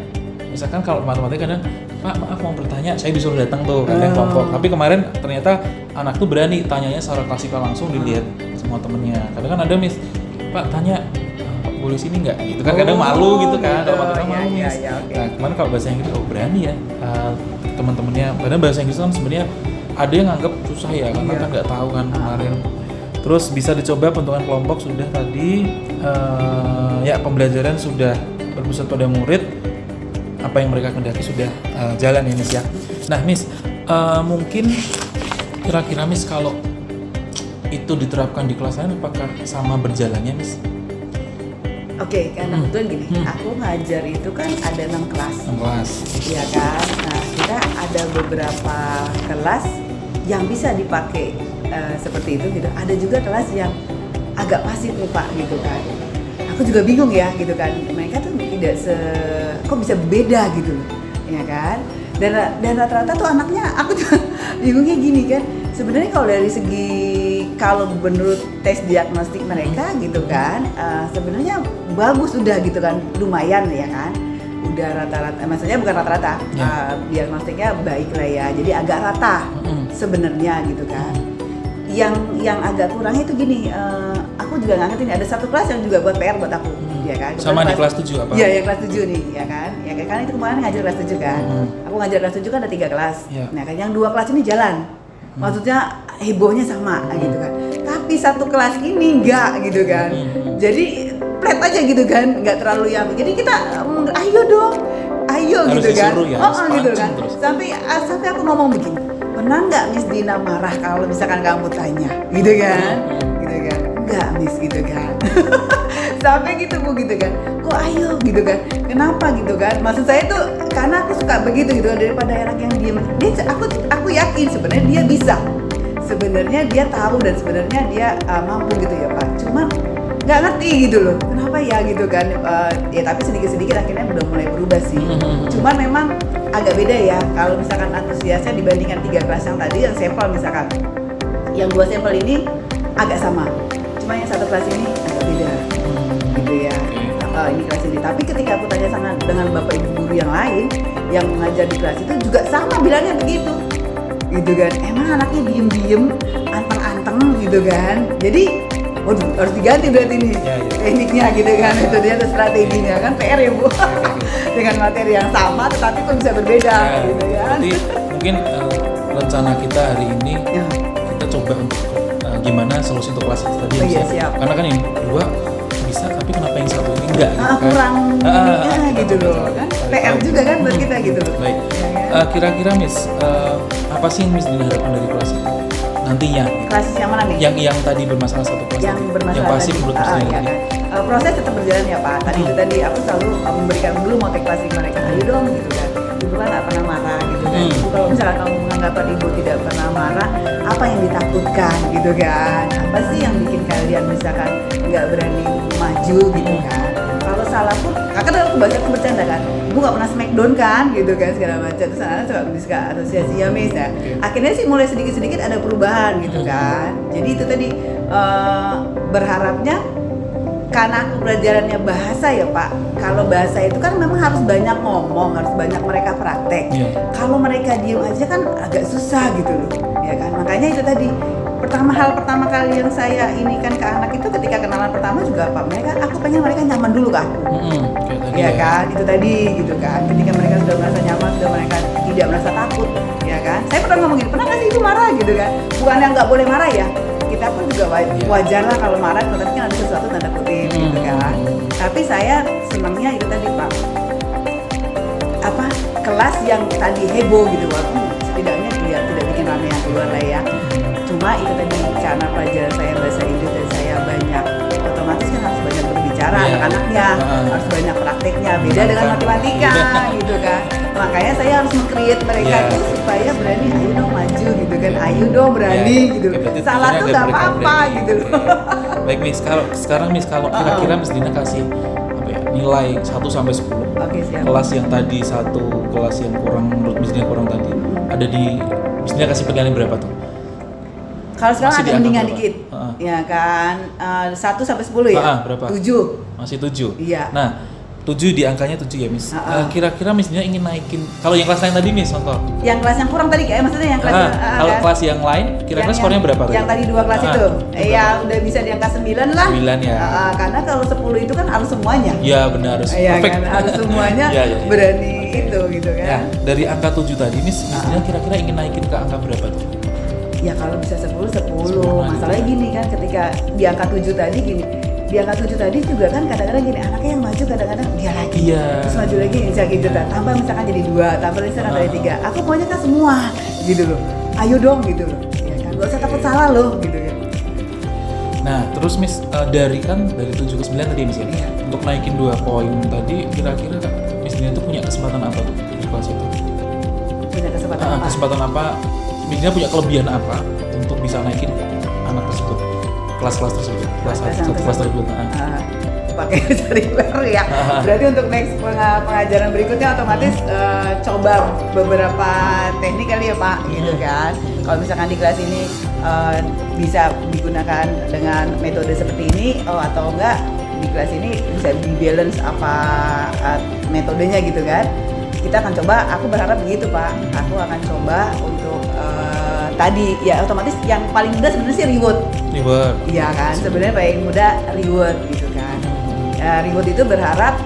misalkan kalau matematika kadang Pak maaf mau bertanya, saya disuruh datang tuh katanya kelompok. Tapi kemarin ternyata anak tuh berani tanyanya secara klasikal langsung dilihat semua temennya. Kadang kan ada Miss, Pak tanya boleh sini nggak? Gitu kan kadang malu gitu kan, kalau matematika malu Miss. Nah kemarin kalau bahasa Inggris berani ya teman-temannya. Padahal bahasa Inggris kan sebenarnya ada yang nganggap susah ya karena kan nggak tahu kan kemarin. Terus bisa dicoba bentukan kelompok sudah tadi, ya pembelajaran sudah berpusat pada murid. Apa yang mereka kendaki sudah jalan ya Miss ya. Nah Miss, mungkin kira-kira Miss kalau itu diterapkan di kelas lain apakah sama berjalannya Miss? Oke, karena kebetulan gini, aku ngajar itu kan ada 6 kelas. 6 kelas. Iya kan. Nah kita ada beberapa kelas yang bisa dipakai seperti itu gitu. Ada juga kelas yang agak pasif nih Pak gitu kan. Aku juga bingung ya gitu kan. Mereka tuh tidak kok bisa beda gitu loh, ya kan? Dan rata-rata tuh anaknya, aku juga bingungnya gini kan. Sebenarnya kalau dari segi menurut tes diagnostik mereka gitu kan, sebenarnya bagus udah gitu kan, lumayan ya kan. Udah rata-rata, maksudnya bukan rata-rata, diagnostiknya baik lah ya. Jadi agak rata sebenarnya gitu kan. Yang agak kurangnya itu gini, aku juga nggak ngerti nih, ada satu kelas yang juga buat PR buat aku, ya kan? Sama di kelas 7 apa? Iya, yang kelas 7 nih, ya kan? Ya kan itu kemarin ngajar kelas 7 kan? Aku ngajar kelas 7 kan ada 3 kelas. Nah kan yang 2 kelas ini jalan, maksudnya hebohnya sama gitu kan. Tapi satu kelas ini enggak gitu kan. Jadi flat aja gitu kan, nggak terlalu yang. Jadi kita ayo dong, ayo harus gitu kan? Ya, gitu kan. Sampai aku ngomong begini. Pernah nggak Miss Dina marah kalau misalkan kamu tanya, gitu kan? Gitu kan? Enggak Miss gitu kan? Sampai gitu Bu gitu kan? Kok ayo gitu kan? Kenapa gitu kan? Maksud saya tuh karena aku suka begitu gitu daripada anak yang diem. Aku yakin sebenarnya dia bisa, sebenarnya dia tahu dan sebenarnya dia mampu gitu ya Pak. Cuman nggak ngerti gitu loh, kenapa ya gitu kan? Ya tapi sedikit-sedikit akhirnya udah mulai berubah sih. Cuman memang agak beda ya kalau misalkan antusiasnya dibandingkan 3 kelas yang tadi, yang sampel misalkan, yang 2 sampel ini agak sama, cuma yang 1 kelas ini agak beda gitu ya. Ini kelas ini, tapi ketika aku tanya sama dengan bapak ibu guru yang lain yang mengajar di kelas itu juga sama bilangnya begitu gitu kan. Emang anaknya diem-diem, anteng-anteng gitu kan, jadi waduh harus diganti berarti nih tekniknya gitu kan. Itu dia tuh strateginya kan, PR ya Bu. Dengan materi yang sama tetapi kok bisa berbeda gitu kan. Jadi mungkin rencana kita hari ini kita coba untuk gimana solusi untuk kelas itu tadi siap. Karena kan yang 2 bisa tapi kenapa yang 1 ini enggak gitu kan. Kurang gitu loh kan. PR juga kan buat kita gitu loh. Baik. Kira-kira Miss apa sih yang Miss diharapkan dari kelas itu nantinya? Kelas yang mana nih? Yang tadi bermasalah 1 kelas yang bermasalah yang pasif menurut Miss Dina tadi. Proses tetap berjalan ya Pak. Tadi itu tadi aku selalu memberikan dulu motivasi mereka. Ayo dong gitu kan. Ibu kan nggak pernah marah gitu kan. Ibu kalau misalnya kamu menganggapan ibu tidak pernah marah, apa yang ditakutkan gitu kan? Apa sih yang bikin kalian misalkan nggak berani maju gitu kan? Kalau salah pun, kakak aku baca aku bercanda kan. Ibu nggak pernah smackdown kan gitu kan segala macam. Terus anak coba bisa asosiasi ya Miss ya. Akhirnya sih mulai sedikit-sedikit ada perubahan gitu kan. Jadi itu tadi berharapnya karena aku pelajarannya bahasa ya Pak. Kalau bahasa itu kan memang harus banyak ngomong, harus banyak mereka praktek. Kalau mereka diem aja kan agak susah gitu loh, ya kan. Makanya itu tadi hal pertama kali yang saya ini kan ke anak itu ketika kenalan pertama juga Pak, aku pengen mereka nyaman dulu ke aku. Ya kan, itu tadi gitu kan. Ketika mereka sudah merasa nyaman, sudah mereka tidak merasa takut, ya kan. Saya pernah ngomong gini, pernah nggak sih ibu marah gitu kan? Bukan yang nggak boleh marah ya. Kita pun juga wajar lah kalau marah, tetapi kan ada sesuatu tanda kutip gitu kan. Tapi saya senangnya itu tadi Pak, kelas yang tadi heboh gitu, walaupun setidaknya tidak bikin rame yang keluar lah ya. Cuma itu tadi karena pelajaran saya bahasa Inggris dan saya banyak, otomatis kan harus banyak berbicara anak-anaknya, harus banyak prakteknya, beda dengan matematika gitu kan. Makanya saya harus meng-create mereka itu supaya berani, ayo dong maju gitu kan, ayo dong berani gitu. Salah tuh nggak apa-apa gitu loh. Baik Miss, sekarang Miss kalau kira-kira Miss Dina kasih apa ya, nilai 1 sampai 10. Oke, siap. Kelas yang tadi kelas yang kurang menurut Miss Dina kurang tadi ada di Miss Dina kasih penilaian berapa tuh? Kalau sekarang Masih ada di mendingan angka dikit. berapa? Ya kan, 1 sampai 10 ya? Berapa? 7. Masih 7. Iya. Nah, 7 di angkanya 7 ya Miss. Kira-kira Miss Dina ingin naikin kalau yang kelas lain tadi Miss contoh. Yang kelas yang kurang tadi kayak maksudnya yang kelas Kalau kan? kelas yang lain kira-kira skornya berapa tuh? Yang tadi 2 kelas itu. Ya udah bisa di angka 9 lah. 9 ya. Karena kalau 10 itu kan harus semuanya. Iya benar, harus Iya perfect. kan, harus semuanya Iya. berani itu gitu kan. Ya, dari angka 7 tadi Miss Dina kira-kira ingin naikin ke angka berapa tuh? Ya kalau bisa 10. 10. Masalahnya gini kan, ketika di angka 7 tadi gini, di angka 7 tadi juga kan kadang-kadang gini, anaknya yang maju kadang-kadang dia lagi. Iya. Terus maju lagi misalnya gitu, tambah misalkan jadi 2, tambah misalkan dari 3. Aku maunya kan semua gitu loh. Ayo dong gitu loh. Ya kan, gak usah takut salah loh gitu kan. Nah, terus Miss dari 7 ke 9 tadi Miss ya. Iya. Untuk naikin 2 poin tadi kira-kira Miss Dina tuh punya kesempatan apa tuh di kelas itu? Punya kesempatan apa? Kesempatan apa? Miss Dina punya kelebihan apa untuk bisa naikin anak tersebut? Kelas-kelas tersebut. Kelas tersebut. Pakai reserver ya. Berarti untuk next pengajaran berikutnya otomatis coba beberapa teknik kali ya Pak, gitu kan. Kalau misalkan di kelas ini bisa digunakan dengan metode seperti ini, atau enggak di kelas ini bisa di-balance apa metodenya gitu kan. Kita akan coba, aku berharap begitu Pak. Aku akan coba untuk tadi ya otomatis yang paling mudah sebenarnya sih reward. Iya kan, sebenarnya paling mudah reward gitu kan. Reward itu berharap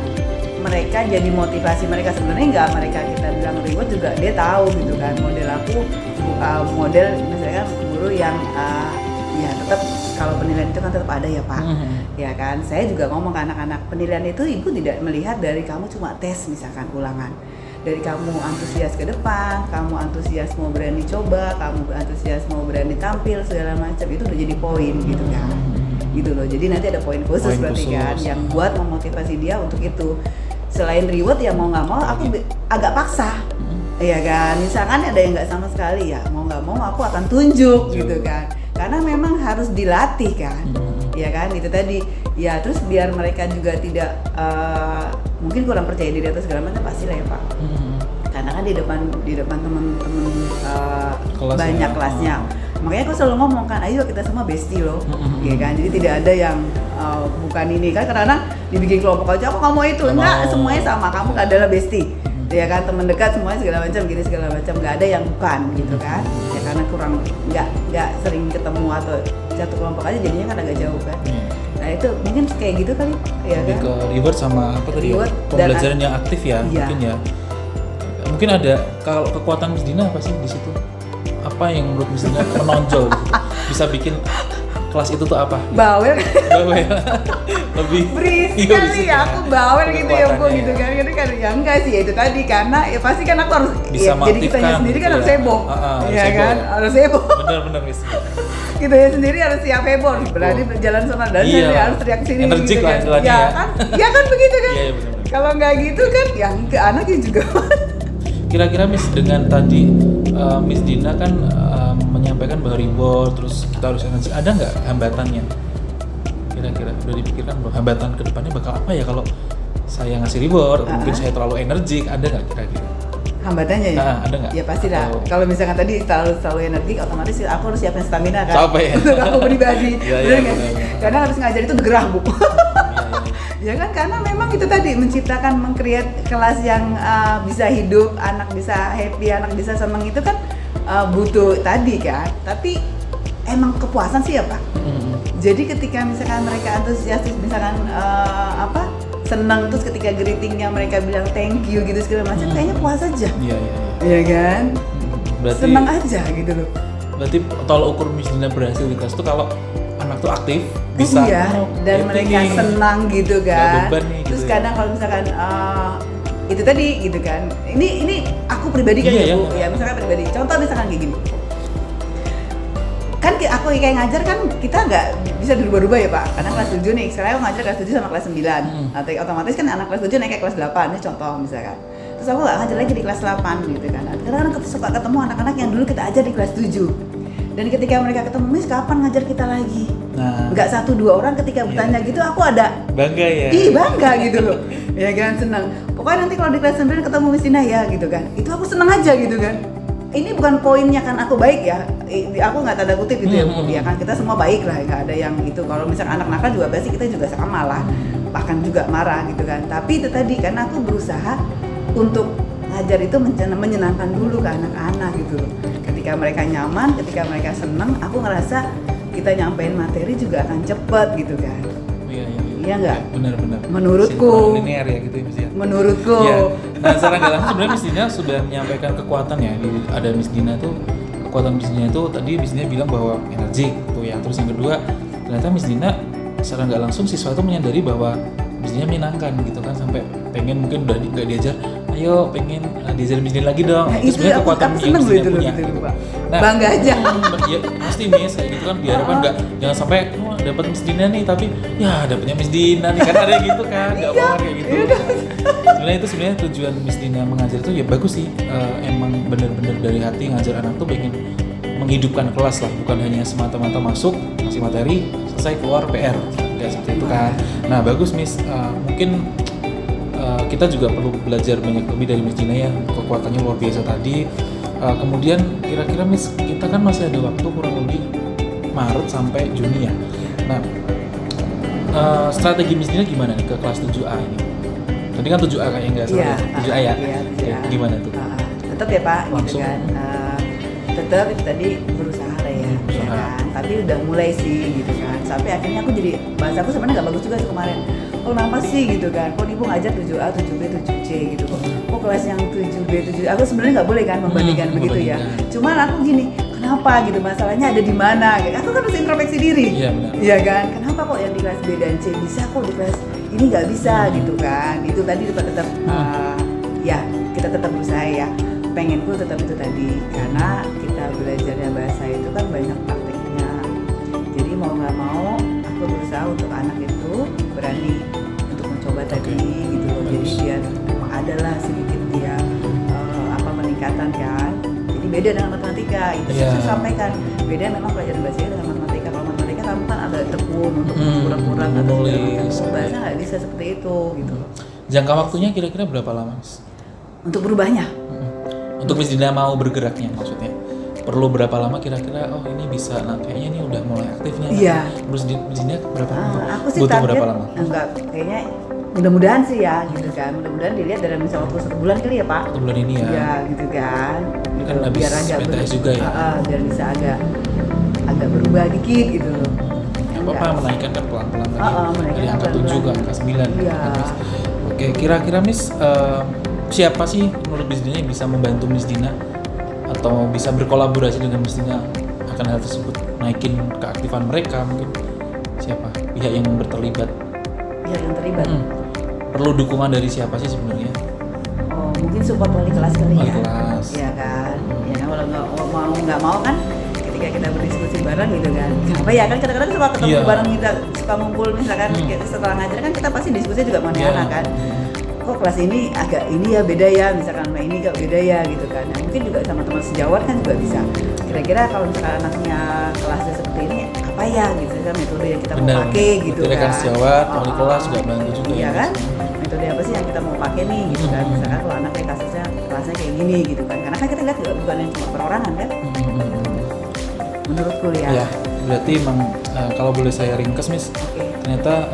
mereka jadi motivasi mereka, sebenarnya enggak mereka kita bilang reward juga dia tahu gitu kan. Model aku model misalnya guru yang ya tetap kalau penilaian itu kan tetap ada ya Pak. Ya kan, saya juga ngomong ke anak-anak, penilaian itu ibu tidak melihat dari kamu cuma tes misalkan ulangan. Dari kamu antusias ke depan, kamu antusias mau berani coba, kamu antusias mau berani tampil segala macam, itu udah jadi poin gitu kan. Gitu loh. Jadi nanti ada poin khusus berarti kan yang buat memotivasi dia untuk itu. Selain reward ya mau nggak mau aku agak paksa. Iya kan, misalkan ada yang nggak sama sekali ya mau nggak mau aku akan tunjuk gitu kan. Karena memang harus dilatih kan. Ya kan, itu tadi. Ya terus biar mereka juga tidak mungkin kurang percaya diri atau segala macam pasti lah ya Pak. Karena kan di depan teman-teman banyak kelasnya. Makanya aku selalu ngomong kan, ayo kita semua bestie loh, ya kan. Jadi tidak ada yang bukan ini kan. Kadang-kadang dibikin kelompok aja, aku nggak mau itu, enggak, semuanya sama. Kamu adalah bestie, ya kan. Teman dekat semuanya segala macam, gini segala macam. Nggak ada yang bukan gitu kan. Ya karena kurang nggak sering ketemu atau satu kelompok aja jadinya kan agak jauh kan. Nah itu mungkin kayak gitu kali, ya kan. Ke reward sama apa tadi? Pembelajaran yang aktif ya, mungkin ya. Mungkin ada kalau kekuatan Miss Dina apa sih di situ? Apa yang menurut Miss Dina menonjol gitu? Bisa bikin kelas itu tuh apa? Bawel. Lebih berisik kali ya, aku bawel gitu ya Bu gitu kan. Kan ya enggak sih ya itu tadi karena ya pasti kan aku harus bisa ya, jadi kitanya sendiri kan gitu harus heboh. Iya kan? Harus heboh. Benar Miss. Kita ya sendiri harus siap heboh, berani berjalan sama dan harus teriak sini energik gitu lah kan. Ya kan? Ya kan begitu kan? Iya benar. Kalau nggak gitu kan yang ke anaknya juga. Kira-kira Miss dengan tadi Miss Dina kan menyampaikan bahwa reward terus kita harus energi, ada nggak hambatannya? Kira-kira udah dipikirkan bahwa hambatan kedepannya bakal apa ya kalau saya ngasih reward, mungkin saya terlalu energik, ada nggak kira-kira? Hambatannya ya? Ada nggak? Ya pasti lah. Kalau misalkan tadi terlalu energik, otomatis aku harus siapin stamina kan. Capek ya? Untuk aku pribadi. Iya, Bener. Karena habis ngajar itu gerah Bu. Ya kan, karena memang itu tadi menciptakan, meng-create kelas yang bisa hidup, anak bisa happy, anak bisa seneng itu kan butuh tadi kan. Tapi emang kepuasan sih ya Pak. Jadi ketika misalkan mereka antusias, misalkan senang, terus ketika greetingnya mereka bilang thank you gitu segala macam, kayaknya puas aja. Iya kan? Berarti senang aja gitu loh. Berarti tolak ukur Miss Dina berhasil di kelas itu kalau anak tuh aktif, bisa dan mereka senang gitu kan. Nih, terus gitu kadang kalau misalkan itu tadi gitu kan. Ini aku pribadi kan ya Bu. Ya misalkan pribadi. Contoh misalkan kayak gini. Kan aku kayak ngajar kan kita nggak bisa berubah-ubah ya Pak. Karena kelas 7 nih, sekarang aku ngajar kelas 7 sama kelas 9. Atau otomatis kan anak kelas 7 naik ke kelas 8. Ini contoh misalkan. Terus aku nggak ngajar lagi di kelas 8 gitu kan. Kadang-kadang kita suka ketemu anak-anak yang dulu kita ajar di kelas 7. Dan ketika mereka ketemu, Miss kapan ngajar kita lagi? Nah. Nggak 1-2 orang ketika bertanya gitu aku ada Bangga ya. ih bangga gitu loh. Ya kan, senang. Pokoknya nanti kalau di kelas 9 ketemu Miss Dina ya gitu kan. Itu aku senang aja gitu kan. Ini bukan poinnya kan aku baik ya. Aku nggak tanda kutip gitu ya. Ya kan kita semua baik lah, nggak ada yang itu. Kalau misalkan anak nakal juga pasti kita juga sama lah. Bahkan juga marah gitu kan. Tapi itu tadi karena aku berusaha untuk ngajar itu menyenangkan dulu ke anak-anak gitu loh. Ketika mereka nyaman, ketika mereka senang, aku ngerasa kita nyampein materi juga akan cepet gitu kan. Iya nggak? Benar-benar. Menurutku. Linear ya gitu ya Miss ya. Menurutku. Ya. Nah secara nggak langsung sebenarnya Miss Dina sudah menyampaikan kekuatan ya. Ada Miss Dina tuh, kekuatan Miss Dina itu tadi Miss Dina bilang bahwa energi tuh ya. Terus yang kedua ternyata Miss Dina secara nggak langsung siswa itu menyadari bahwa Miss Dina menyenangkan gitu kan, sampai pengen mungkin udah nggak diajar, ayo pengen diajarin Miss Dina lagi dong. Nah, Itu sebenarnya kekuatan aku yang seneng Miss loh Dina itu punya. gitu, Gitu. Pak. Nah, Bangga aja. Ya pasti Miss kayak gitu kan, diharapkan nggak jangan sampai dapat Miss Dina nih tapi ya dapatnya Miss Dina nih, kan ada yang gitu kan, nggak mau kayak gitu. Sebenarnya itu sebenarnya tujuan Miss Dina mengajar itu ya bagus sih, emang bener-bener dari hati ngajar anak tuh pengen menghidupkan kelas lah, bukan hanya semata-mata masuk ngasih materi selesai keluar PR kayak seperti itu kan. Nah bagus Miss, mungkin kita juga perlu belajar banyak lebih dari Miss Dina ya, kekuatannya luar biasa tadi. Kemudian kira-kira Miss, kita kan masih ada waktu kurang lebih Maret sampai Juni ya. Nah strategi Miss Dina gimana nih ke kelas 7A ini? Tadi kan 7A kayaknya nggak salah, 7A ya? Iya, 7A. Oke, gimana tuh? Tetap ya Pak, Langsung. gitu kan. Tetap itu tadi berusaha lah ya, ya kan. Tapi udah mulai sih gitu kan. Sampai akhirnya aku jadi bahasa aku sebenarnya nggak bagus juga sih kemarin. Kok kenapa sih gitu kan? Kok ibu ngajar 7A, 7B, 7C gitu kok. Kok kelas yang 7B, 7 aku sebenarnya nggak boleh kan membandingkan begitu ya. Cuman aku gini, kenapa gitu, masalahnya ada di mana? Aku kan harus introspeksi diri. Iya benar. Iya kan? Kenapa kok yang di kelas B dan C bisa, kok di kelas ini nggak bisa gitu kan? Itu tadi tetap ya kita tetap berusaha ya. Pengenku tetap itu tadi, karena kita belajarnya bahasa itu kan banyak prakteknya. Jadi mau nggak mau aku berusaha untuk anak itu berani untuk mencoba tadi gitu loh. Jadi biar adalah sedikit dia peningkatan kan. Jadi beda dengan matematika, itu saya sampaikan. Beda memang pelajaran bahasa dengan matematika. Kalau matematika kamu kan agak tekun untuk kurang-kurang atau nulis. bahasa nggak bisa seperti itu gitu. Jangka waktunya kira-kira berapa lama Miss? Untuk berubahnya. Untuk Miss Dina mau bergeraknya maksudnya perlu berapa lama kira-kira? Oh ini bisa, nah kayaknya ini udah mulai aktifnya. Iya. Terus Miss Dina berapa lama? Aku sih Butuh target berapa lama? enggak, kayaknya mudah-mudahan sih ya gitu kan. Mudah-mudahan dilihat dari misal waktu 1 bulan kali ya Pak. 1 bulan ini ya. Iya gitu kan. Ini kan habis PTS juga ya. Biar bisa agak berubah dikit gitu loh. Apa menaikkan kan pelan-pelan tadi menaikkan dari angka 7 ke angka 9. Iya. Oke, kira-kira Miss siapa sih menurut Miss Dina yang bisa membantu Miss Dina atau bisa berkolaborasi dengan Miss Dina akan hal tersebut, naikin keaktifan mereka? Mungkin siapa pihak yang terlibat? Pihak yang terlibat. Perlu dukungan dari siapa sih sebenarnya? Oh mungkin support wali kelas kali Wali ya. kelas. Iya kan. Ya kan kalau nggak mau kan ketika kita berdiskusi bareng gitu kan. Kenapa ya kan kadang-kadang suka ketemu bareng, kita suka ngumpul misalkan setelah ngajar kan kita pasti diskusi juga sama anak kan. Kok kelas ini agak ini ya beda ya, misalkan sama ini kok beda ya gitu kan. Nah, mungkin juga sama teman sejawat kan juga bisa. Kira-kira kalau misalkan anaknya kelasnya seperti ini apa ya gitu kan, metode yang kita mau pakai gitu kan. Rekan sejawat, wali kelas juga bantu juga ya. Kan? Ya. Metode apa sih yang kita mau pakai nih gitu kan. Misalkan kalau anaknya kelasnya kayak gini gitu kan. Karena kan kita lihat juga bukan yang cuma perorangan kan. Menurutku ya. Ya, berarti emang kalau boleh saya ringkas Miss, ternyata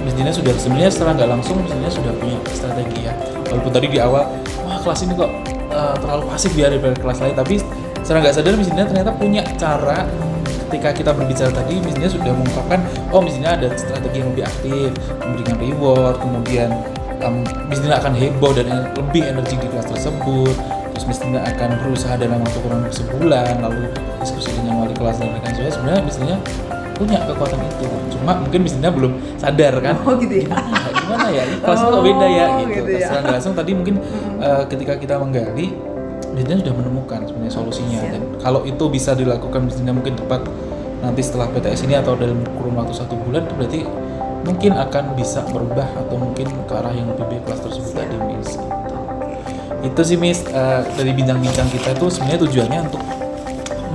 Miss Dina sudah sebenarnya secara nggak langsung Miss Dina sudah punya strategi ya. Walaupun tadi di awal, wah kelas ini kok terlalu pasif di kelas lain, tapi secara nggak sadar Miss Dina ternyata punya cara. Ketika kita berbicara tadi, Miss Dina sudah mengungkapkan, oh Miss Dina ada strategi yang lebih aktif, memberikan reward, kemudian Miss Dina akan heboh dan lebih energi di kelas tersebut. Terus Miss Dina akan berusaha dalam waktu kurang lebih sebulan, lalu diskusi dengan wali kelas dan rekan sejawat. Sebenarnya Miss Dina punya kekuatan itu, cuma mungkin Miss Dina belum sadar kan. Oh gitu ya. Gimana ya, kelas itu beda ya gitu. Gitu ya. Secara nggak langsung tadi mungkin ketika kita menggali, Miss Dina sudah menemukan sebenarnya solusinya. Dan kalau itu bisa dilakukan Miss Dina mungkin tepat nanti setelah PTS ini atau dalam kurun waktu 1 bulan, itu berarti mungkin akan bisa berubah atau mungkin ke arah yang lebih baik kelas tersebut tadi Miss. Itu sih Miss, dari bincang-bincang kita itu sebenarnya tujuannya untuk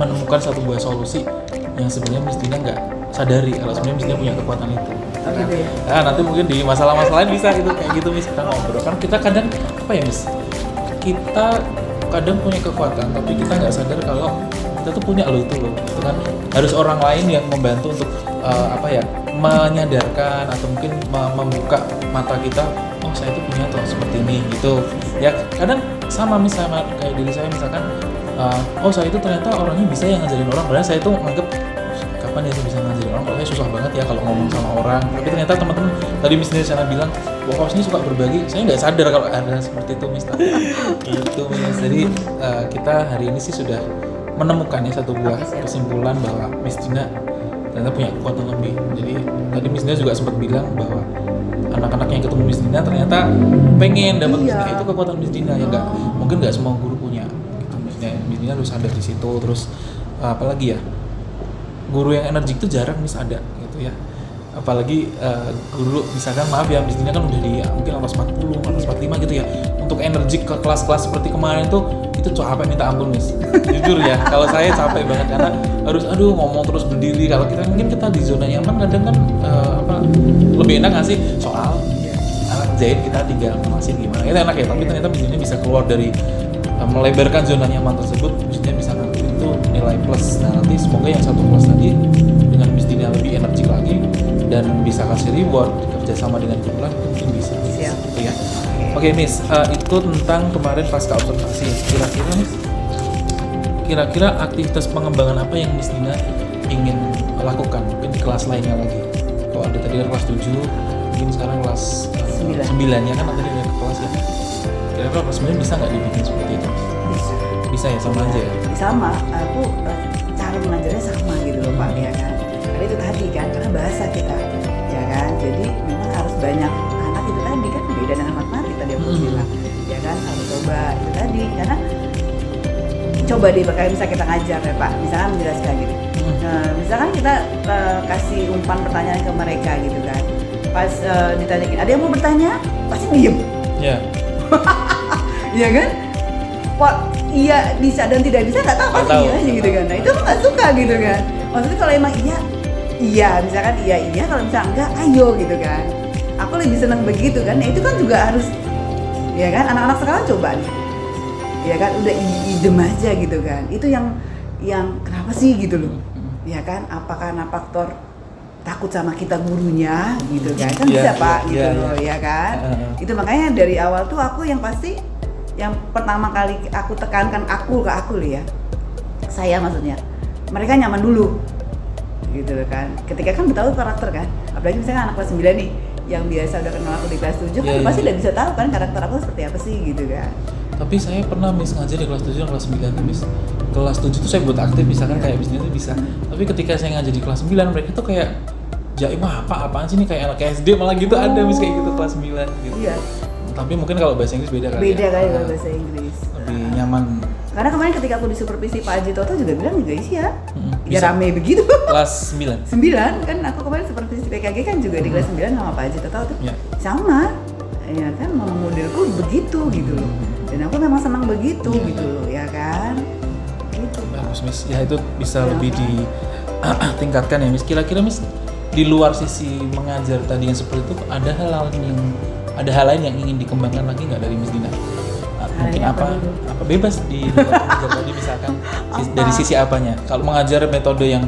menemukan satu buah solusi yang sebenarnya Miss Dina nggak sadari kalau sebenarnya Miss Dina punya kekuatan itu. Oh, gitu ya? Nah, nanti mungkin di masalah-masalah lain bisa gitu kayak gitu Miss kita ngobrol. Kan kita kadang apa ya Miss? Kita kadang punya kekuatan tapi kita nggak sadar kalau kita tuh punya loh itu loh. Itu kan harus orang lain yang membantu untuk apa ya? Menyadarkan atau mungkin membuka mata kita, oh saya itu punya tuh seperti ini gitu ya. Kadang sama misalnya kayak diri saya misalkan oh saya itu ternyata orangnya bisa yang ngajarin orang, padahal saya itu menganggap kapan ya saya bisa ngajarin orang, kalau saya susah banget ya kalau ngomong sama orang. Tapi ternyata teman-teman tadi Miss Dina sana bilang bahwa ini suka berbagi, saya nggak sadar kalau ada seperti itu Miss. Gitu Miss. Jadi kita hari ini sih sudah menemukan ya satu buah kesimpulan bahwa Miss Dina ternyata punya kekuatan lebih. Jadi tadi Miss Dina juga sempat bilang bahwa anak-anak yang ketemu Miss Dina ternyata pengen dapat Miss Dina, itu kekuatan Miss Dina ya mungkin nggak semua guru punya gitu. Miss Dina harus sadar di situ. Terus apalagi ya, guru yang energik itu jarang Miss ada gitu ya, apalagi guru misalkan maaf ya Miss Dina kan udah di mungkin atas 40, atas 45 gitu ya, untuk energik ke kelas-kelas seperti kemarin itu capek minta ampun Miss. Jujur ya, kalau saya capek banget karena harus ngomong terus berdiri. Kalau kita mungkin kita di zona nyaman kadang kan lebih enak ngasih soal jahit kita tinggal ngasih gimana itu enak ya, tapi ternyata Miss Dina bisa keluar dari melebarkan zona nyaman tersebut, Miss Dina bisa ngambil itu nilai plus. Nah nanti semoga yang satu kelas tadi dengan Miss Dina lebih energik lagi dan bisa kasih reward kerjasama dengan guru lain mungkin bisa gitu ya. Oke Miss, itu tentang kemarin pasca observasi. Kira-kira aktivitas pengembangan apa yang Miss Dina ingin lakukan mungkin di kelas lainnya lagi? Kalau ada tadi kelas 7, mungkin sekarang kelas 9 ya kan, tadi ada kelas ya. Kira-kira kelas 9 bisa nggak dibikin seperti itu? Bisa ya, sama aja ya? Sama, aku cara mengajarnya sama gitu loh Pak ya kan. Karena itu tadi kan, karena bahasa kita ya kan, jadi memang harus banyak anak itu tadi kan, beda dengan matematik tadi aku bilang ya kan, harus coba itu tadi. Karena coba deh kayak misalnya kita ngajar ya Pak, misalkan menjelaskan gitu. Misalkan kita kasih umpan pertanyaan ke mereka gitu kan, pas ditanyain ada yang mau bertanya pasti diem. Iya. Iya kan? Kok iya bisa dan tidak bisa nggak tahu, pasti iya aja gitu kan. Nah itu aku nggak suka gitu kan. Maksudnya kalau emang iya misalkan iya, kalau misalnya enggak ayo gitu kan. Aku lebih senang begitu kan. Nah itu kan juga harus ya kan, anak-anak sekarang coba nih ya kan, udah idem aja gitu kan. Itu yang kenapa sih gitu loh ya kan, apa karena faktor takut sama kita gurunya gitu kan, bisa Pak gitu loh ya kan. Itu makanya dari awal tuh aku yang pasti yang pertama kali aku tekankan aku loh ya, saya maksudnya mereka nyaman dulu gitu kan. Ketika kan tahu karakter kan, apalagi misalnya anak kelas 9 nih yang biasa udah kenal aku di kelas 7 kan pasti udah bisa tahu kan karakter aku seperti apa sih gitu kan. Tapi saya pernah Miss ngajar di kelas 7 dan kelas 9 Miss. Kelas 7 tuh saya buat aktif misalkan kayak Miss Dina tuh bisa. Tapi ketika saya ngajar di kelas 9 mereka tuh kayak jaim apaan sih nih, kayak anak SD malah gitu. Ada Miss kayak gitu kelas 9 gitu. Iya. Tapi mungkin kalau bahasa Inggris beda kali. Beda kali kalau bahasa Inggris. Lebih nyaman. Karena kemarin ketika aku disupervisi Pak Haji Toto juga bilang juga iya. Ya rame begitu. Kelas 9. 9 kan aku kemarin supervisi PKG kan juga di kelas 9 sama Pak Haji Toto tuh. Sama. Ya kan memang modelku begitu gitu loh. Dan aku memang senang begitu gitu loh ya kan. Gitu. Bagus Miss. Ya itu bisa lebih ditingkatkan ya Miss. Kira-kira Miss di luar sisi mengajar tadi yang seperti itu ada hal lain yang ingin dikembangkan lagi nggak dari Miss Dina? Mungkin apa bebas di luar mengajar tadi misalkan dari sisi apanya? Kalau mengajar metode yang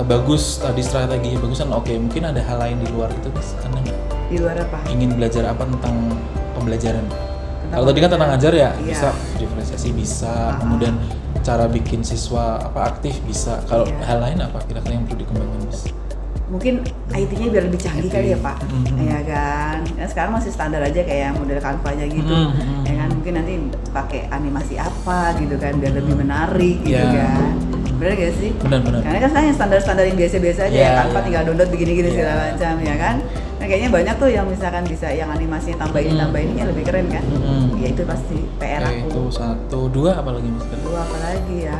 bagus tadi strateginya bagus kan oke, mungkin ada hal lain di luar itu Miss, ada nggak? Di luar apa? Ingin belajar apa tentang pembelajaran? Kalau tadi kan tentang ngajar ya, bisa diferensiasi bisa, kemudian cara bikin siswa aktif bisa. Kalau hal lain apa kira-kira yang perlu dikembangkan Miss? Mungkin IT-nya biar lebih canggih kali ya Pak, ya kan. Karena sekarang masih standar aja kayak model Canva-nya gitu, ya kan. Mungkin nanti pakai animasi apa gitu kan, biar lebih menarik gitu kan. Bener gak sih? Benar. Karena kan sekarang yang standar-standar yang biasa-biasa aja ya, Canva tinggal download begini-gini segala macam ya kan. Nah kayaknya banyak tuh yang misalkan bisa yang animasinya tambahin lebih keren kan. Ya itu pasti PR aku. Itu 1, 2 apalagi Miss? 2 apalagi ya.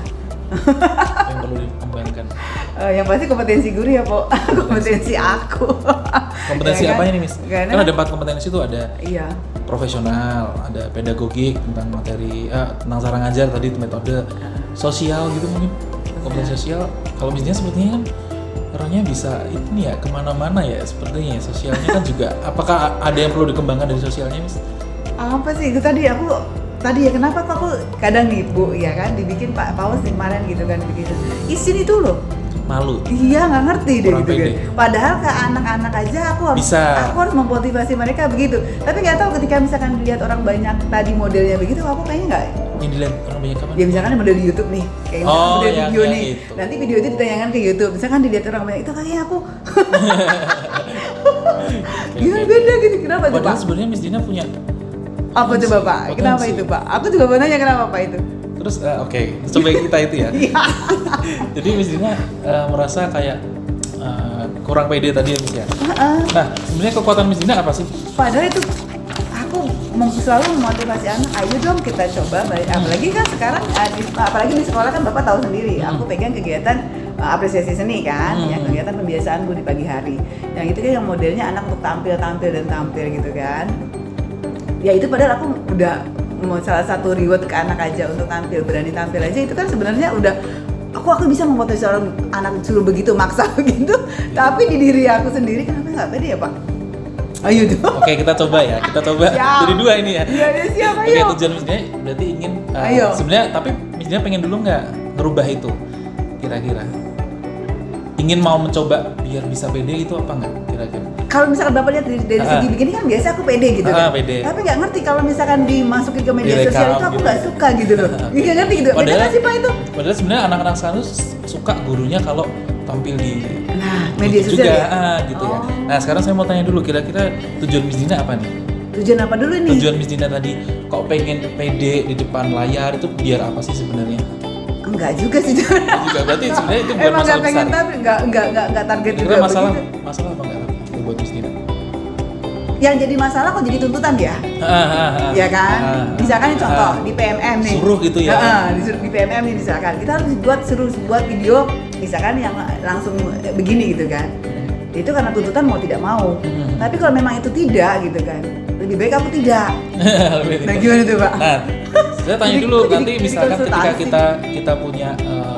Yang perlu dikembangkan. Yang pasti kompetensi guru ya Pak. Kompetensi aku. Kompetensi ya, apanya nih Miss? Karena kan ada 4 kompetensi itu, ada profesional, ada pedagogik tentang materi, tentang cara ngajar tadi, metode, sosial gitu mungkin. Kompetensi sosial kalau misalnya sepertinya kan orangnya bisa ini ya kemana-mana ya sepertinya ya. Sosialnya kan juga. Apakah ada yang perlu dikembangkan dari sosialnya, Miss? Apa sih itu tadi ya kenapa kok aku kadang nih Bu ya kan dibikin Pak Paus kemarin gitu kan begitu. Isin itu loh. Malu. Iya nggak ngerti deh Kurang gitu pede. kan. Padahal ke anak-anak aja aku harus memotivasi mereka begitu. Tapi nggak tahu ketika misalkan dilihat orang banyak tadi modelnya begitu, aku kayaknya nggak. Yang dilihat orang banyak kapan? Ya misalkan model di YouTube nih, kayak misalkan model yang video nih. itu. Nanti video itu ditayangkan ke YouTube. Misalkan dilihat orang banyak itu kayaknya aku. Gimana beda gitu? Kenapa tuh Pak? Padahal sebenarnya Miss Dina punya Apa coba Pak? Kenapa itu Pak? Aku juga mau nanya kenapa Pak itu? Terus oke, coba kita itu ya. Iya. Jadi Miss Dina merasa kayak kurang pede tadi ya Miss ya. Nah, sebenarnya kekuatan Miss Dina apa sih? Padahal itu aku selalu memotivasi anak, ayo dong kita coba. Apalagi kan sekarang, apalagi di sekolah kan Bapak tahu sendiri, aku pegang kegiatan apresiasi seni kan, yang kegiatan pembiasaan Bu di pagi hari. Yang itu kan yang modelnya anak untuk tampil gitu kan. Ya itu padahal aku udah mau salah satu reward ke anak aja untuk tampil, berani tampil aja itu kan sebenarnya udah aku bisa memotivasi orang anak suruh begitu maksa begitu, tapi di diri aku sendiri kenapa nggak pede ya Pak? Ayo dong. Oke, kita coba ya, Siap. jadi dua ini ya. Iya siap ayo. Oke, tujuan Miss Dina berarti ingin sebenarnya tapi Miss Dina pengen dulu nggak ngerubah itu kira-kira? Ingin mau mencoba biar bisa pede itu apa nggak kira-kira? Kalau misalkan Bapak lihat dari segi begini kan biasa aku pede gitu kan. Pede. Tapi nggak ngerti kalau misalkan dimasukin ke media Direkam sosial itu aku gitu. nggak suka gitu loh. Nggak ngerti gitu. Beda nggak sih Pak itu? Padahal sebenarnya anak-anak sekarang tuh suka gurunya kalau tampil di Media YouTube sosial juga, ya? gitu ya. Nah sekarang saya mau tanya dulu, kira-kira tujuan Miss Dina apa nih? Tujuan apa dulu nih? Tujuan Miss Dina tadi, kok pengen pede di depan layar itu biar apa sih sebenarnya? Enggak juga sih. Juga berarti sebenarnya itu bukan Emang masalah nggak pengen besar. tapi nggak target juga. Kira-kira masalah begitu. apa nggak itu buat Miss Dina? Yang jadi masalah kok jadi tuntutan ya? Ya kan? Misalkan ini contoh di PMM nih. Suruh gitu ya? Disuruh di PMM nih misalkan. Kita harus buat video misalkan yang langsung begini gitu kan. Itu karena tuntutan mau tidak mau. Tapi kalau memang itu tidak gitu kan, lebih baik aku tidak. Nah gimana tuh Pak? Nah, saya tanya Jadi- dulu jadi- nanti jadi misalkan ketika konsultasi. kita punya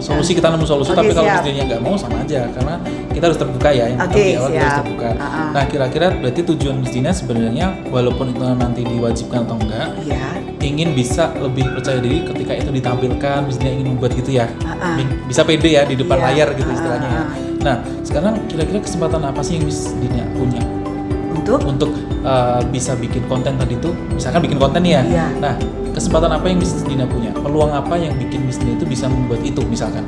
solusi, kita nemu solusi, Oke, tapi kalau siap. Miss Dina nggak mau sama aja karena kita harus terbuka ya, yang Oke, di awal kita harus siap. terbuka. Ah. Nah, kira-kira berarti tujuan Miss Dina sebenarnya walaupun itu nanti diwajibkan atau enggak, Iya. ingin bisa lebih percaya diri ketika itu ditampilkan, Miss Dina ingin membuat gitu ya, bisa pede ya di depan Iya. layar gitu istilahnya ya. Nah, sekarang kira-kira kesempatan apa sih yang Miss Dina punya untuk bisa bikin konten tadi tuh, misalkan bikin konten ya. Iya. Nah, kesempatan apa yang Miss Dina punya? Peluang apa yang bikin Miss Dina itu bisa membuat itu misalkan?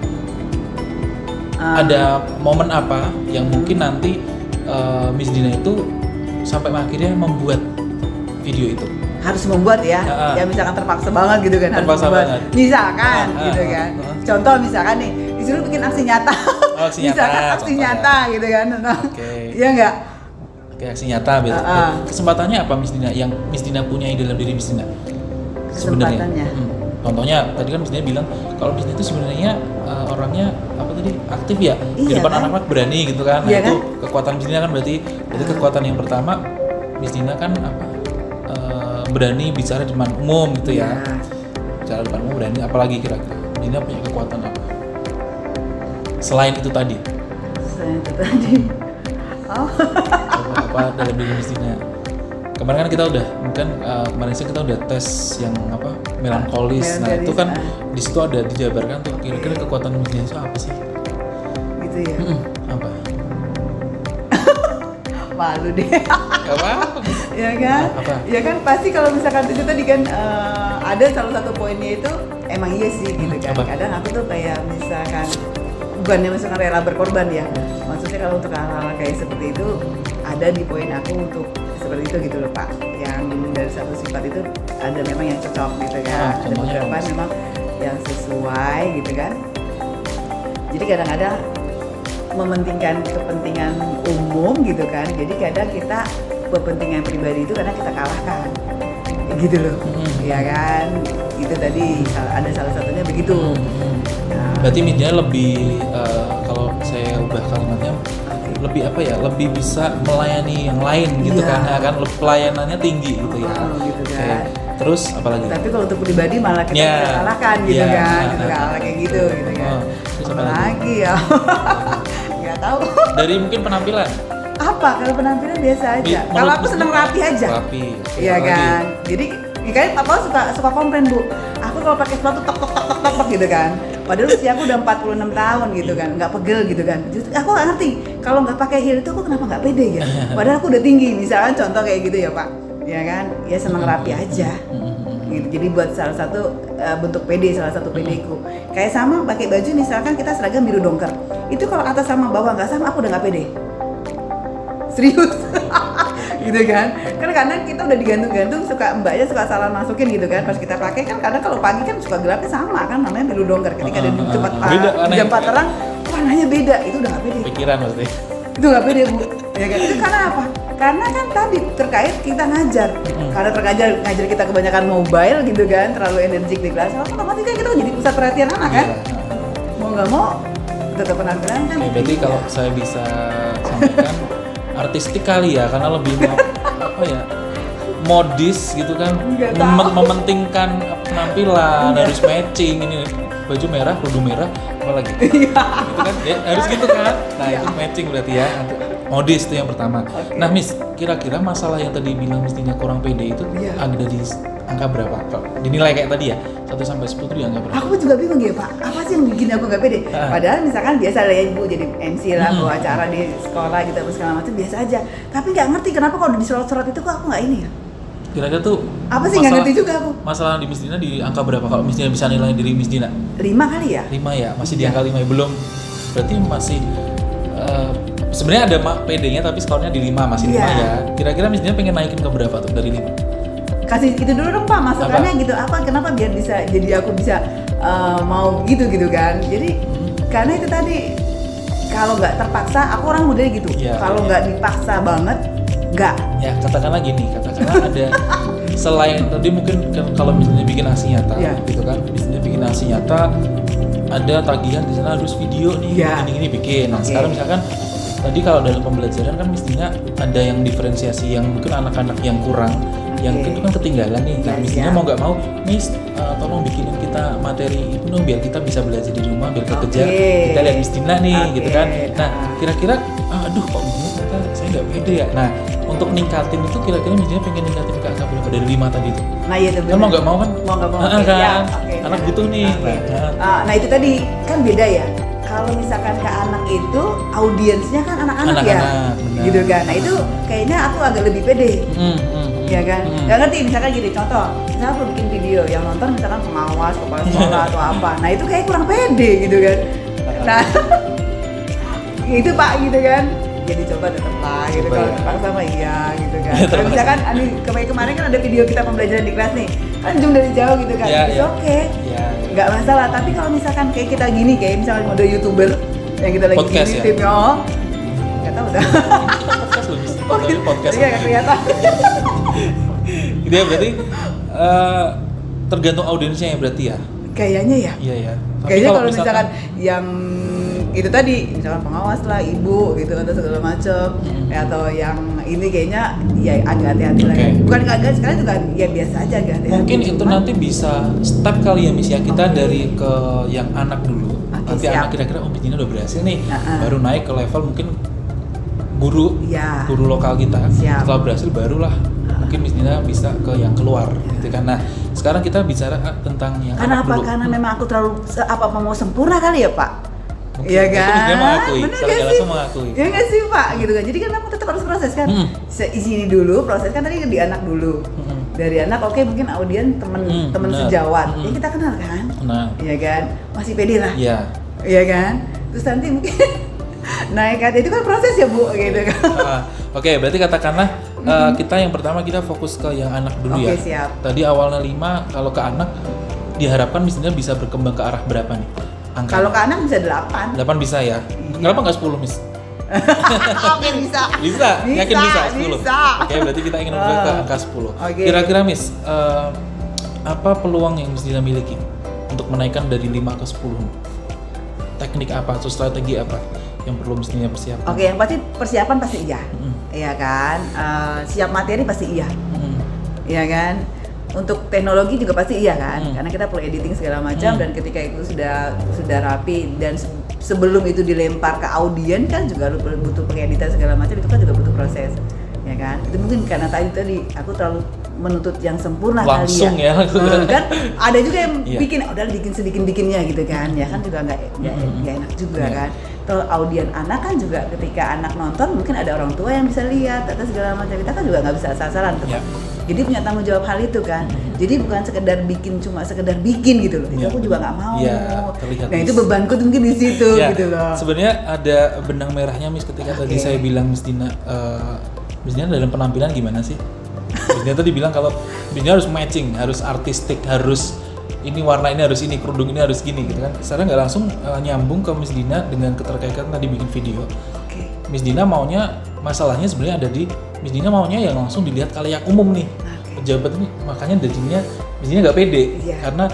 Ada momen apa yang mungkin nanti Miss Dina itu sampai akhirnya membuat video itu? Harus membuat ya, ya misalkan terpaksa banget gitu kan, harus Terpaksa membuat. banget. Misalkan gitu kan. Contoh misalkan nih, disuruh bikin aksi nyata. Oh, aksi nyata, Misalkan aksi contohnya. nyata gitu kan. Nah, Oke. Iya enggak? Oke, aksi nyata berarti. Kesempatannya apa Miss Dina yang Miss Dina punya dalam diri Miss Dina? Sebenarnya. Kesempatannya. Contohnya tadi kan Miss Dina bilang kalau Miss Dina itu sebenarnya orangnya apa tadi aktif ya, di Iya, depan kan? anak-anak berani gitu kan. Nah, Iya, itu kan? kekuatan Miss Dina kan berarti kekuatan yang pertama Miss Dina kan apa? Berani bicara di depan umum gitu ya. Iya. Bicara di depan umum berani, apalagi kira-kira Miss Dina punya kekuatan apa? Selain itu tadi. Selain itu tadi. Oh. Apa dalam diri Miss Dina? Kemarin kan kita udah kemarin sih kita udah tes yang apa melankolis. Nah, itu kan di situ ada dijabarkan tuh kira-kira kekuatan Miss Dina itu apa sih? Gitu ya. Apa? Malu deh. Apa? Ya kan? Apa? Ya kan pasti kalau misalkan itu tadi kan ada salah satu poinnya itu emang iya sih gitu kan. Apa? Kadang aku tuh kayak misalkan bukannya misalkan rela berkorban ya. Maksudnya kalau untuk hal-hal kayak seperti itu ada di poin aku untuk seperti itu gitu loh Pak. Yang dari satu sifat itu ada memang yang cocok gitu kan. Ada contohnya beberapa apa? memang yang sesuai gitu kan. Jadi kadang-kadang mementingkan kepentingan umum gitu kan. Jadi kadang kita kepentingan pribadi itu kadang kita kalahkan. Gitu loh. Ya kan? Itu tadi ada salah satunya begitu. Nah, Berarti Miss Dina lebih kalau saya ubah kalimatnya lebih apa ya? Lebih bisa melayani yang lain gitu Iya. kan? Ya kan pelayanannya tinggi gitu ya. gitu Oke. kan. Terus apa lagi? Tapi kalau untuk pribadi malah kita Ya. bisa kalahkan gitu Ya. kan. Gitu kalah kayak gitu kan. Terus apa Apalagi ya. Nggak tahu. Dari mungkin penampilan. Apa? Kalau penampilan biasa aja. Kalau aku seneng rapi aja. Rapi. Iya kan. Jadi kayaknya papa suka komplain Bu. Aku kalau pakai sepatu tok gitu kan. Padahal usia aku udah 46 tahun gitu kan, nggak pegel gitu kan. Justru aku nggak ngerti kalau nggak pakai heel itu aku kenapa nggak pede ya. Padahal aku udah tinggi, misalkan contoh kayak gitu ya Pak. Ya kan, ya seneng rapi aja. Gitu. Jadi buat salah satu bentuk pede, salah satu pedeku. Kayak sama pakai baju misalkan kita seragam biru dongker. Itu kalau atas sama bawah nggak sama, aku udah nggak pede. Serius. Gitu kan, karena kita udah digantung-gantung, suka mbaknya suka salah masukin gitu kan, pas kita pakai kan kadang kalau pagi kan suka gelapnya sama kan, namanya biru dongker, ketika ada di tempat jam terang warnanya beda, itu udah nggak pede. Pikiran berarti. Itu nggak pede Bu, ya kan? Itu karena apa? Karena kan tadi terkait kita ngajar, karena ngajar kita kebanyakan mobile gitu kan, terlalu energik di kelas, otomatis kan kita jadi pusat perhatian anak kan, mau nggak mau tetap penampilan kan. Berarti kalau saya bisa sampaikan artistik kali ya, karena lebih apa ya, modis gitu kan, mementingkan penampilan, harus matching, ini baju merah, kerudung merah, apa lagi gitu kan ya, harus gitu kan. Nah itu matching berarti ya, modis itu yang pertama. Nah Miss, kira-kira masalah yang tadi bilang mestinya kurang pede itu ada di angka berapa? Kalau dinilai kayak tadi ya, 1 sampai 10 itu angka berapa? Aku juga bingung ya Pak, apa sih yang bikin aku nggak pede? Padahal misalkan biasa lah ya Ibu jadi MC lah, bawa acara di sekolah gitu, segala macam biasa aja. Tapi nggak ngerti kenapa kalau di surat-surat itu kok aku nggak ini ya? Kira-kira tuh apa sih nggak ngerti juga aku? Masalah di Miss Dina di angka berapa? Kalau Miss Dina bisa nilai diri Miss Dina? 5 kali ya? 5 ya, masih di angka 5 ya, belum. Berarti masih sebenarnya ada PD-nya tapi skornya di 5, masih 5 ya. Kira-kira Miss Dina pengen naikin ke berapa tuh dari 5? Kasih itu dulu dong Pak, masukannya gitu. Apa kenapa biar bisa jadi aku bisa mau gitu kan. Jadi karena itu tadi kalau nggak terpaksa, aku orang modelnya gitu. Kalau nggak dipaksa banget, nggak. Ya katakanlah gini, ada selain tadi mungkin kalau misalnya bikin aksi nyata, gitu kan, misalnya bikin aksi nyata, ada tagihan di sana harus video nih, ini bikin. Nah sekarang misalkan tadi kalau dalam pembelajaran kan mestinya ada yang diferensiasi yang mungkin anak-anak yang kurang, yang itu kan ketinggalan nih. Nah mestinya mau nggak mau, Miss tolong bikinin kita materi itu dong biar kita bisa belajar di rumah, biar kekejar kita lihat Miss Dina nih, gitu kan. Nah kira-kira, aduh kok begini saya nggak pede ya. Nah untuk ningkatin itu kira-kira Miss Dina pengen ningkatin ke angka berapa dari 5 tadi itu? Nah iya itu kan mau nggak mau kan? Mau nggak mau kan? Anak butuh nih. Nah itu tadi kan beda ya. Kalau misalkan ke anak itu audiensnya kan anak-anak ya, benar. Gitu kan. Nah itu kayaknya aku agak lebih pede, ya kan. Gak ngerti misalkan gini, contoh, misalnya aku bikin video yang nonton misalkan pengawas, kepala sekolah atau apa. Nah itu kayak kurang pede gitu kan. Nah itu Pak gitu kan. Jadi coba tetap lah gitu, kalau terpaksa sama iya gitu kan. Kalau misalkan kemarin kan ada video kita pembelajaran di kelas nih, kan zoom dari jauh gitu kan, itu oke. Nggak masalah, tapi kalau misalkan kayak kita gini, kayak misalnya mode YouTuber yang kita lagi podcast gini, timnya nggak tahu dah. Podcast iya nggak kelihatan. Gitu ya, berarti tergantung audiensnya ya berarti ya? Kayaknya ya. Iya ya. Kayaknya kalau misalkan yang itu tadi, misalkan pengawas lah, ibu gitu atau segala macam, atau yang ini kayaknya ya agak hati-hati lah. Bukan agak, sekarang juga ya biasa aja agak hati-hati. Mungkin itu nanti bisa step kali ya Miss ya, kita dari ke yang anak dulu. Nanti anak kira-kira Miss Dina udah berhasil nih, baru naik ke level mungkin guru lokal kita. Setelah berhasil barulah mungkin Miss Dina bisa ke yang keluar gitu kan. Nah sekarang kita bicara tentang yang karena anak apa? dulu. Karena memang aku terlalu mau sempurna kali ya Pak. Iya kan? Itu mengakui, secara langsung mengakui. Iya nggak sih Pak, gitu kan. Jadi kan aku tetap harus proses kan. Sini dulu, proses kan tadi di anak dulu. Dari anak oke, mungkin audien temen sejawat. Ya kita kenal kan? Iya kan? Masih pede lah. Iya kan? Terus nanti mungkin naik kan, itu kan proses ya Bu, gitu kan. Oke, berarti katakanlah kita yang pertama kita fokus ke yang anak dulu ya. Siap. Tadi awalnya 5, kalau ke anak diharapkan misalnya bisa berkembang ke arah berapa nih? Kalau ke anak bisa 8. 8 bisa ya? Kenapa nggak 10 Miss? Oke bisa. Bisa? Yakin bisa 10? Bisa. Oke, berarti kita ingin berubah ke angka 10. Kira-kira Miss, apa peluang yang Miss Dina miliki untuk menaikkan dari 5 ke 10? Teknik apa atau strategi apa yang perlu Miss Dina persiapkan? Oke, yang pasti persiapan pasti iya. Iya kan? Siap materi pasti iya. Iya kan? Untuk teknologi juga pasti iya kan, karena kita perlu editing segala macam dan ketika itu sudah rapi dan sebelum itu dilempar ke audien kan juga butuh pengeditan segala macam, itu kan juga butuh proses, ya kan? Itu mungkin karena tadi aku terlalu menuntut yang sempurna langsung kali ya. Kan ada juga yang Iya. bikin udah bikin sedikit-bikinnya gitu kan, ya kan juga nggak enak juga kan. Kalau audien anak kan juga ketika anak nonton mungkin ada orang tua yang bisa lihat atau segala macam, kita kan juga nggak bisa asal-asalan tuh. Iya. Jadi punya tanggung jawab hal itu kan. Jadi bukan sekedar bikin, cuma sekedar bikin gitu loh. Itu Iya. aku juga nggak mau. Iya, terlihat Nah itu bebanku tuh mungkin di situ Ya, gitu loh. sebenarnya ada benang merahnya Miss ketika tadi saya bilang Miss Dina dalam penampilan gimana sih? Miss Dina tadi bilang kalau Miss Dina harus matching, harus artistik, harus ini warna ini harus ini, kerudung ini harus gini gitu kan. Sekarang nggak langsung nyambung ke Miss Dina dengan keterkaitan tadi bikin video. Oke. Miss Dina maunya, masalahnya sebenarnya ada di Miss Dina maunya yang langsung dilihat khalayak umum nih. Pejabat ini, makanya jadinya Miss Dina nggak pede karena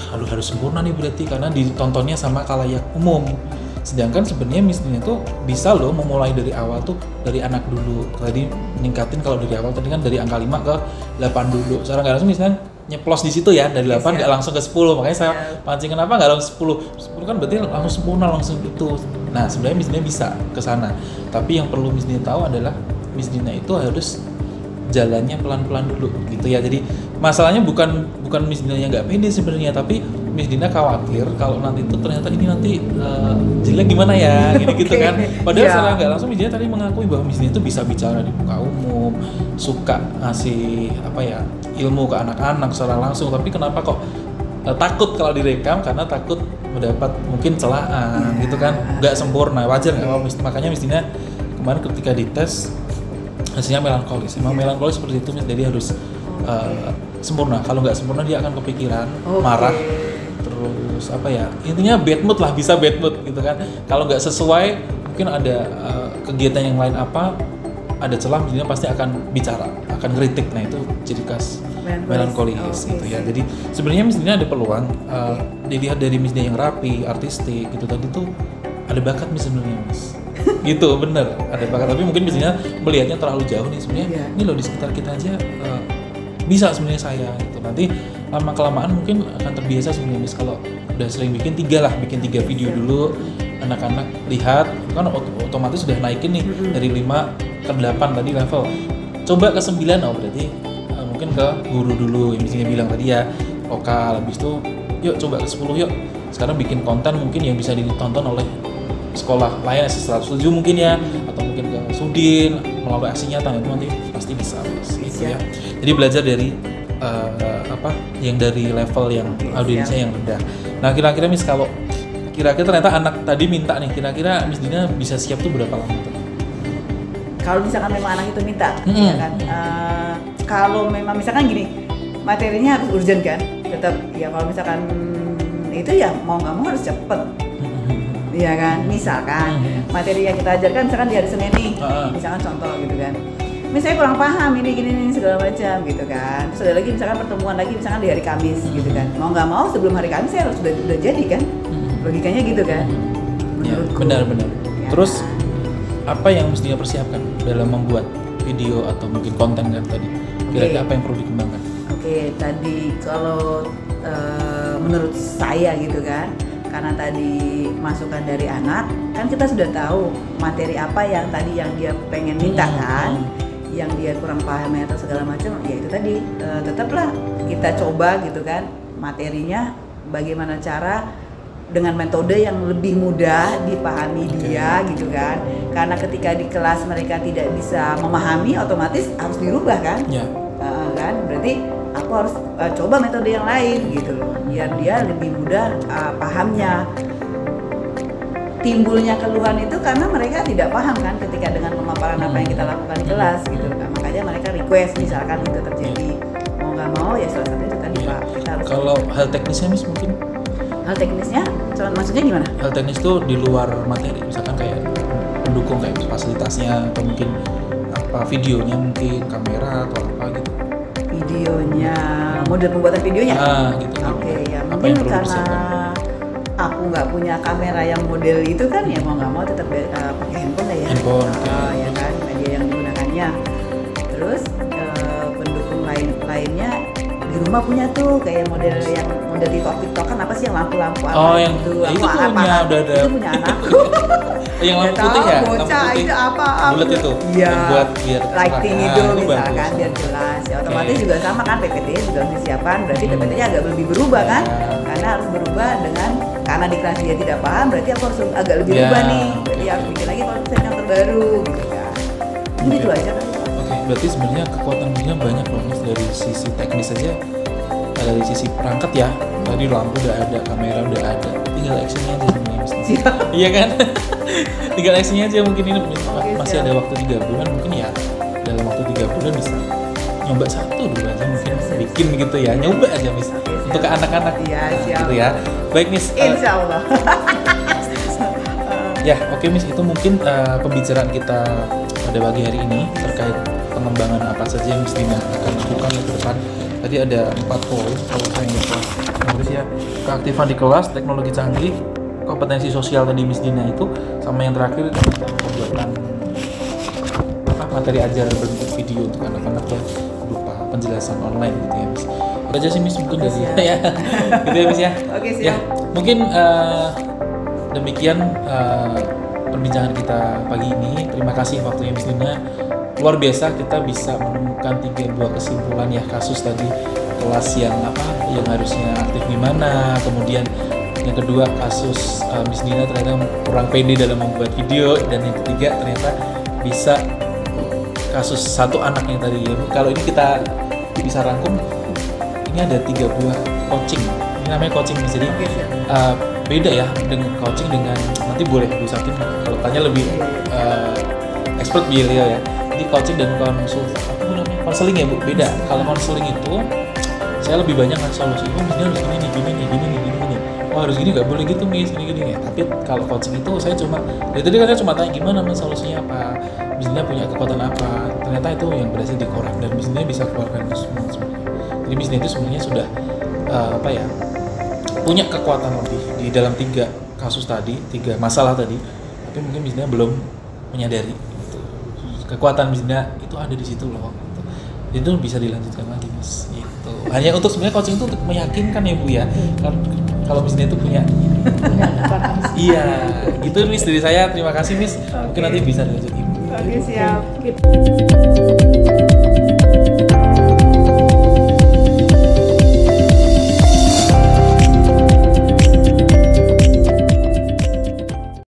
harus sempurna nih berarti karena ditontonnya sama khalayak umum. Sedangkan sebenarnya Miss Dina tuh bisa loh memulai dari awal tuh dari anak dulu. Tadi meningkatin kalau dari awal tadi kan dari angka 5 ke 8 dulu. Secara nggak langsung misalnya nyeplos di situ ya dari 8 nggak langsung ke 10. Makanya saya pancing kenapa nggak langsung 10. 10 kan berarti langsung sempurna langsung itu. Nah, sebenarnya Miss Dina bisa ke sana. Tapi yang perlu Miss Dina tahu adalah Miss Dina itu harus jalannya pelan-pelan dulu gitu ya. Jadi masalahnya bukan Miss Dina yang nggak pede sebenarnya, tapi Miss Dina khawatir kalau nanti itu ternyata ini nanti jelek gimana ya gitu kan. Padahal secara nggak langsung Miss Dina tadi mengakui bahwa Miss Dina itu bisa bicara di muka umum, suka ngasih ilmu ke anak-anak secara langsung, tapi kenapa kok takut kalau direkam karena takut mendapat mungkin celaan gitu kan, nggak sempurna, wajar nggak apa. Makanya Miss Dina kemarin ketika dites hasilnya melankolis. Emang melankolis seperti itu, jadi harus sempurna. Kalau nggak sempurna dia akan kepikiran, marah, terus intinya bad mood lah, bisa bad mood gitu kan. Kalau nggak sesuai, mungkin ada kegiatan yang lain ada celah, dia pasti akan bicara, akan kritik. Nah itu ciri khas melankolis gitu ya. Jadi sebenarnya Miss Dina ada peluang, dilihat dari Miss Dina yang rapi, artistik gitu tadi tuh ada bakat Miss sebenarnya Miss. Gitu bener ada bakat, tapi mungkin Miss Dina melihatnya terlalu jauh nih sebenarnya. Ini loh di sekitar kita aja bisa sebenarnya saya gitu. Nanti lama kelamaan mungkin akan terbiasa sebenarnya Miss kalau udah sering bikin 3 video dulu, anak-anak lihat kan otomatis sudah naikin nih dari 5 ke 8 tadi level, coba ke 9 berarti mungkin ke guru dulu yang Miss Dina bilang tadi ya, vokal. Habis itu yuk coba ke 10 yuk sekarang bikin konten mungkin yang bisa ditonton oleh sekolah lain S107 mungkin ya, atau mungkin ke Sudin melalui aksi nyata, itu nanti pasti bisa gitu ya. Jadi belajar dari yang dari level yang audiensnya yang rendah. Nah kira-kira Miss kalau kira-kira ternyata anak tadi minta nih, kira-kira Miss Dina bisa siap tuh berapa lama tuh? Kalau misalkan memang anak itu minta, ya kan. Kalau memang misalkan gini, materinya harus urgent kan, tetap ya kalau misalkan itu ya mau nggak mau harus cepet. Iya kan, misalkan materi yang kita ajarkan misalkan di hari Senin nih, misalkan contoh gitu kan, misalnya kurang paham ini gini segala macam gitu kan. Terus ada lagi misalkan pertemuan lagi misalkan di hari Kamis gitu kan, mau nggak mau sebelum hari Kamis saya harus sudah jadi kan, logikanya gitu kan. Ya, benar-benar. Ya. Terus apa yang mestinya persiapkan dalam membuat video atau mungkin konten kan tadi? Kira-kira apa yang perlu dikembangkan? Oke, tadi kalau menurut saya gitu kan, karena tadi masukan dari anak, kan kita sudah tahu materi apa yang tadi yang dia pengen minta kan, yang dia kurang paham atau segala macam, ya itu tadi tetaplah kita coba gitu kan materinya, bagaimana cara dengan metode yang lebih mudah dipahami dia gitu kan, karena ketika di kelas mereka tidak bisa memahami, otomatis harus dirubah kan, kan berarti aku harus coba metode yang lain gitu loh, biar dia lebih mudah pahamnya. Timbulnya keluhan itu karena mereka tidak paham kan ketika dengan pemaparan apa yang kita lakukan di kelas gitu kan, makanya mereka request misalkan itu terjadi, mau nggak mau ya salah satu itu tadi Pak, kita harus. Kalau hal teknisnya Miss mungkin? Hal teknisnya, maksudnya gimana? Hal teknis itu di luar materi, misalkan kayak pendukung kayak fasilitasnya atau mungkin videonya mungkin kamera atau apa gitu. Videonya, model pembuatan videonya? Gitu. Oke, ya mungkin karena aku nggak punya kamera yang model itu kan, ya mau nggak mau tetap pakai handphone lah ya. Handphone. Ya kan, media yang digunakannya. Terus pendukung lainnya di rumah punya tuh kayak model yang model TikTok kan apa sih yang lampu-lampu apa Oh, yang gitu. itu Aku punya apa- udah ada. Itu punya anakku. Yang lampu Nggak putih tahu, ya, lampu bocah putih. itu apa? Bulat itu. Iya. Yang buat biar lighting cerah. itu Itu misalkan bagus. biar jelas. Ya otomatis Oke. juga sama kan PPT-nya juga harus disiapkan. Berarti PPT-nya agak lebih berubah kan? Ya. Karena harus berubah dengan karena di kelas dia tidak paham, berarti aku harus agak lebih Ya. berubah nih. Jadi harus bikin lagi konsep yang terbaru gitu kan. Ini itu aja kan. Oke, berarti sebenarnya kekuatannya banyak loh Miss, dari sisi teknis aja, dari sisi perangkat ya. Tadi lampu udah ada, kamera udah ada, tinggal actionnya aja sebenarnya Miss. Siap. Iya kan? Tinggal actionnya aja mungkin ini Oke, masih siap. ada waktu 3 bulan mungkin ya. Dalam waktu 3 bulan bisa nyoba 1-2 aja mungkin bikin gitu ya, nyoba aja Miss. Oke, siap. Untuk ke anak-anak Iya, siap. gitu ya. Baik Miss. Insya Allah. Ya, oke Miss, itu mungkin pembicaraan kita pada pagi hari ini terkait pengembangan apa saja yang Miss Dina akan lakukan ke depan. Tadi ada 4 poin kalau saya lupa. Terus ya, keaktifan di kelas, teknologi canggih, kompetensi sosial tadi Miss Dina itu, sama yang terakhir tentang pembuatan materi ajar bentuk video untuk anak-anak ya, berupa penjelasan online gitu ya Miss. Itu aja sih Miss mungkin dari Siap. ya. Gitu ya Miss ya. Oke, siap. Ya, mungkin demikian perbincangan kita pagi ini. Terima kasih waktunya Miss Dina. Luar biasa kita bisa menemukan 3 buah kesimpulan ya, kasus tadi kelas yang yang harusnya aktif di mana, kemudian yang kedua kasus Miss Dina ternyata kurang pede dalam membuat video, dan yang ketiga ternyata bisa kasus satu anak yang tadi ya. Kalau ini kita bisa rangkum, ini ada 3 buah coaching. Ini namanya coaching Miss. Jadi Oke, siap. beda ya dengan coaching, dengan nanti boleh Bu Sakin kalau tanya lebih expert beliau ya. Jadi coaching dan konseling ya Bu, beda. Kalau konseling itu saya lebih banyak ngasih solusi. Oh Miss harus gini nih, gini nih, gini nih, gini nih. Oh harus gini, nggak boleh gitu Miss, gini ya. Tapi kalau coaching itu saya cuma, dari tadi kan saya cuma tanya gimana Mas solusinya apa, Miss punya kekuatan apa. Ternyata itu yang berhasil dikorek dan Miss bisa keluarkan itu semua sebenarnya. Jadi Miss itu sebenarnya sudah punya kekuatan lebih di dalam 3 kasus tadi, 3 masalah tadi. Tapi mungkin Miss belum menyadari gitu. Kekuatan Miss itu ada di situ loh. Gitu. Itu bisa dilanjutkan lagi Miss. Gitu. Hanya untuk sebenarnya coaching itu untuk meyakinkan ya Bu ya. Kalau Miss itu punya iya, gitu Miss dari saya. Terima kasih Miss. Mungkin nanti bisa dilanjutin. Oke, siap.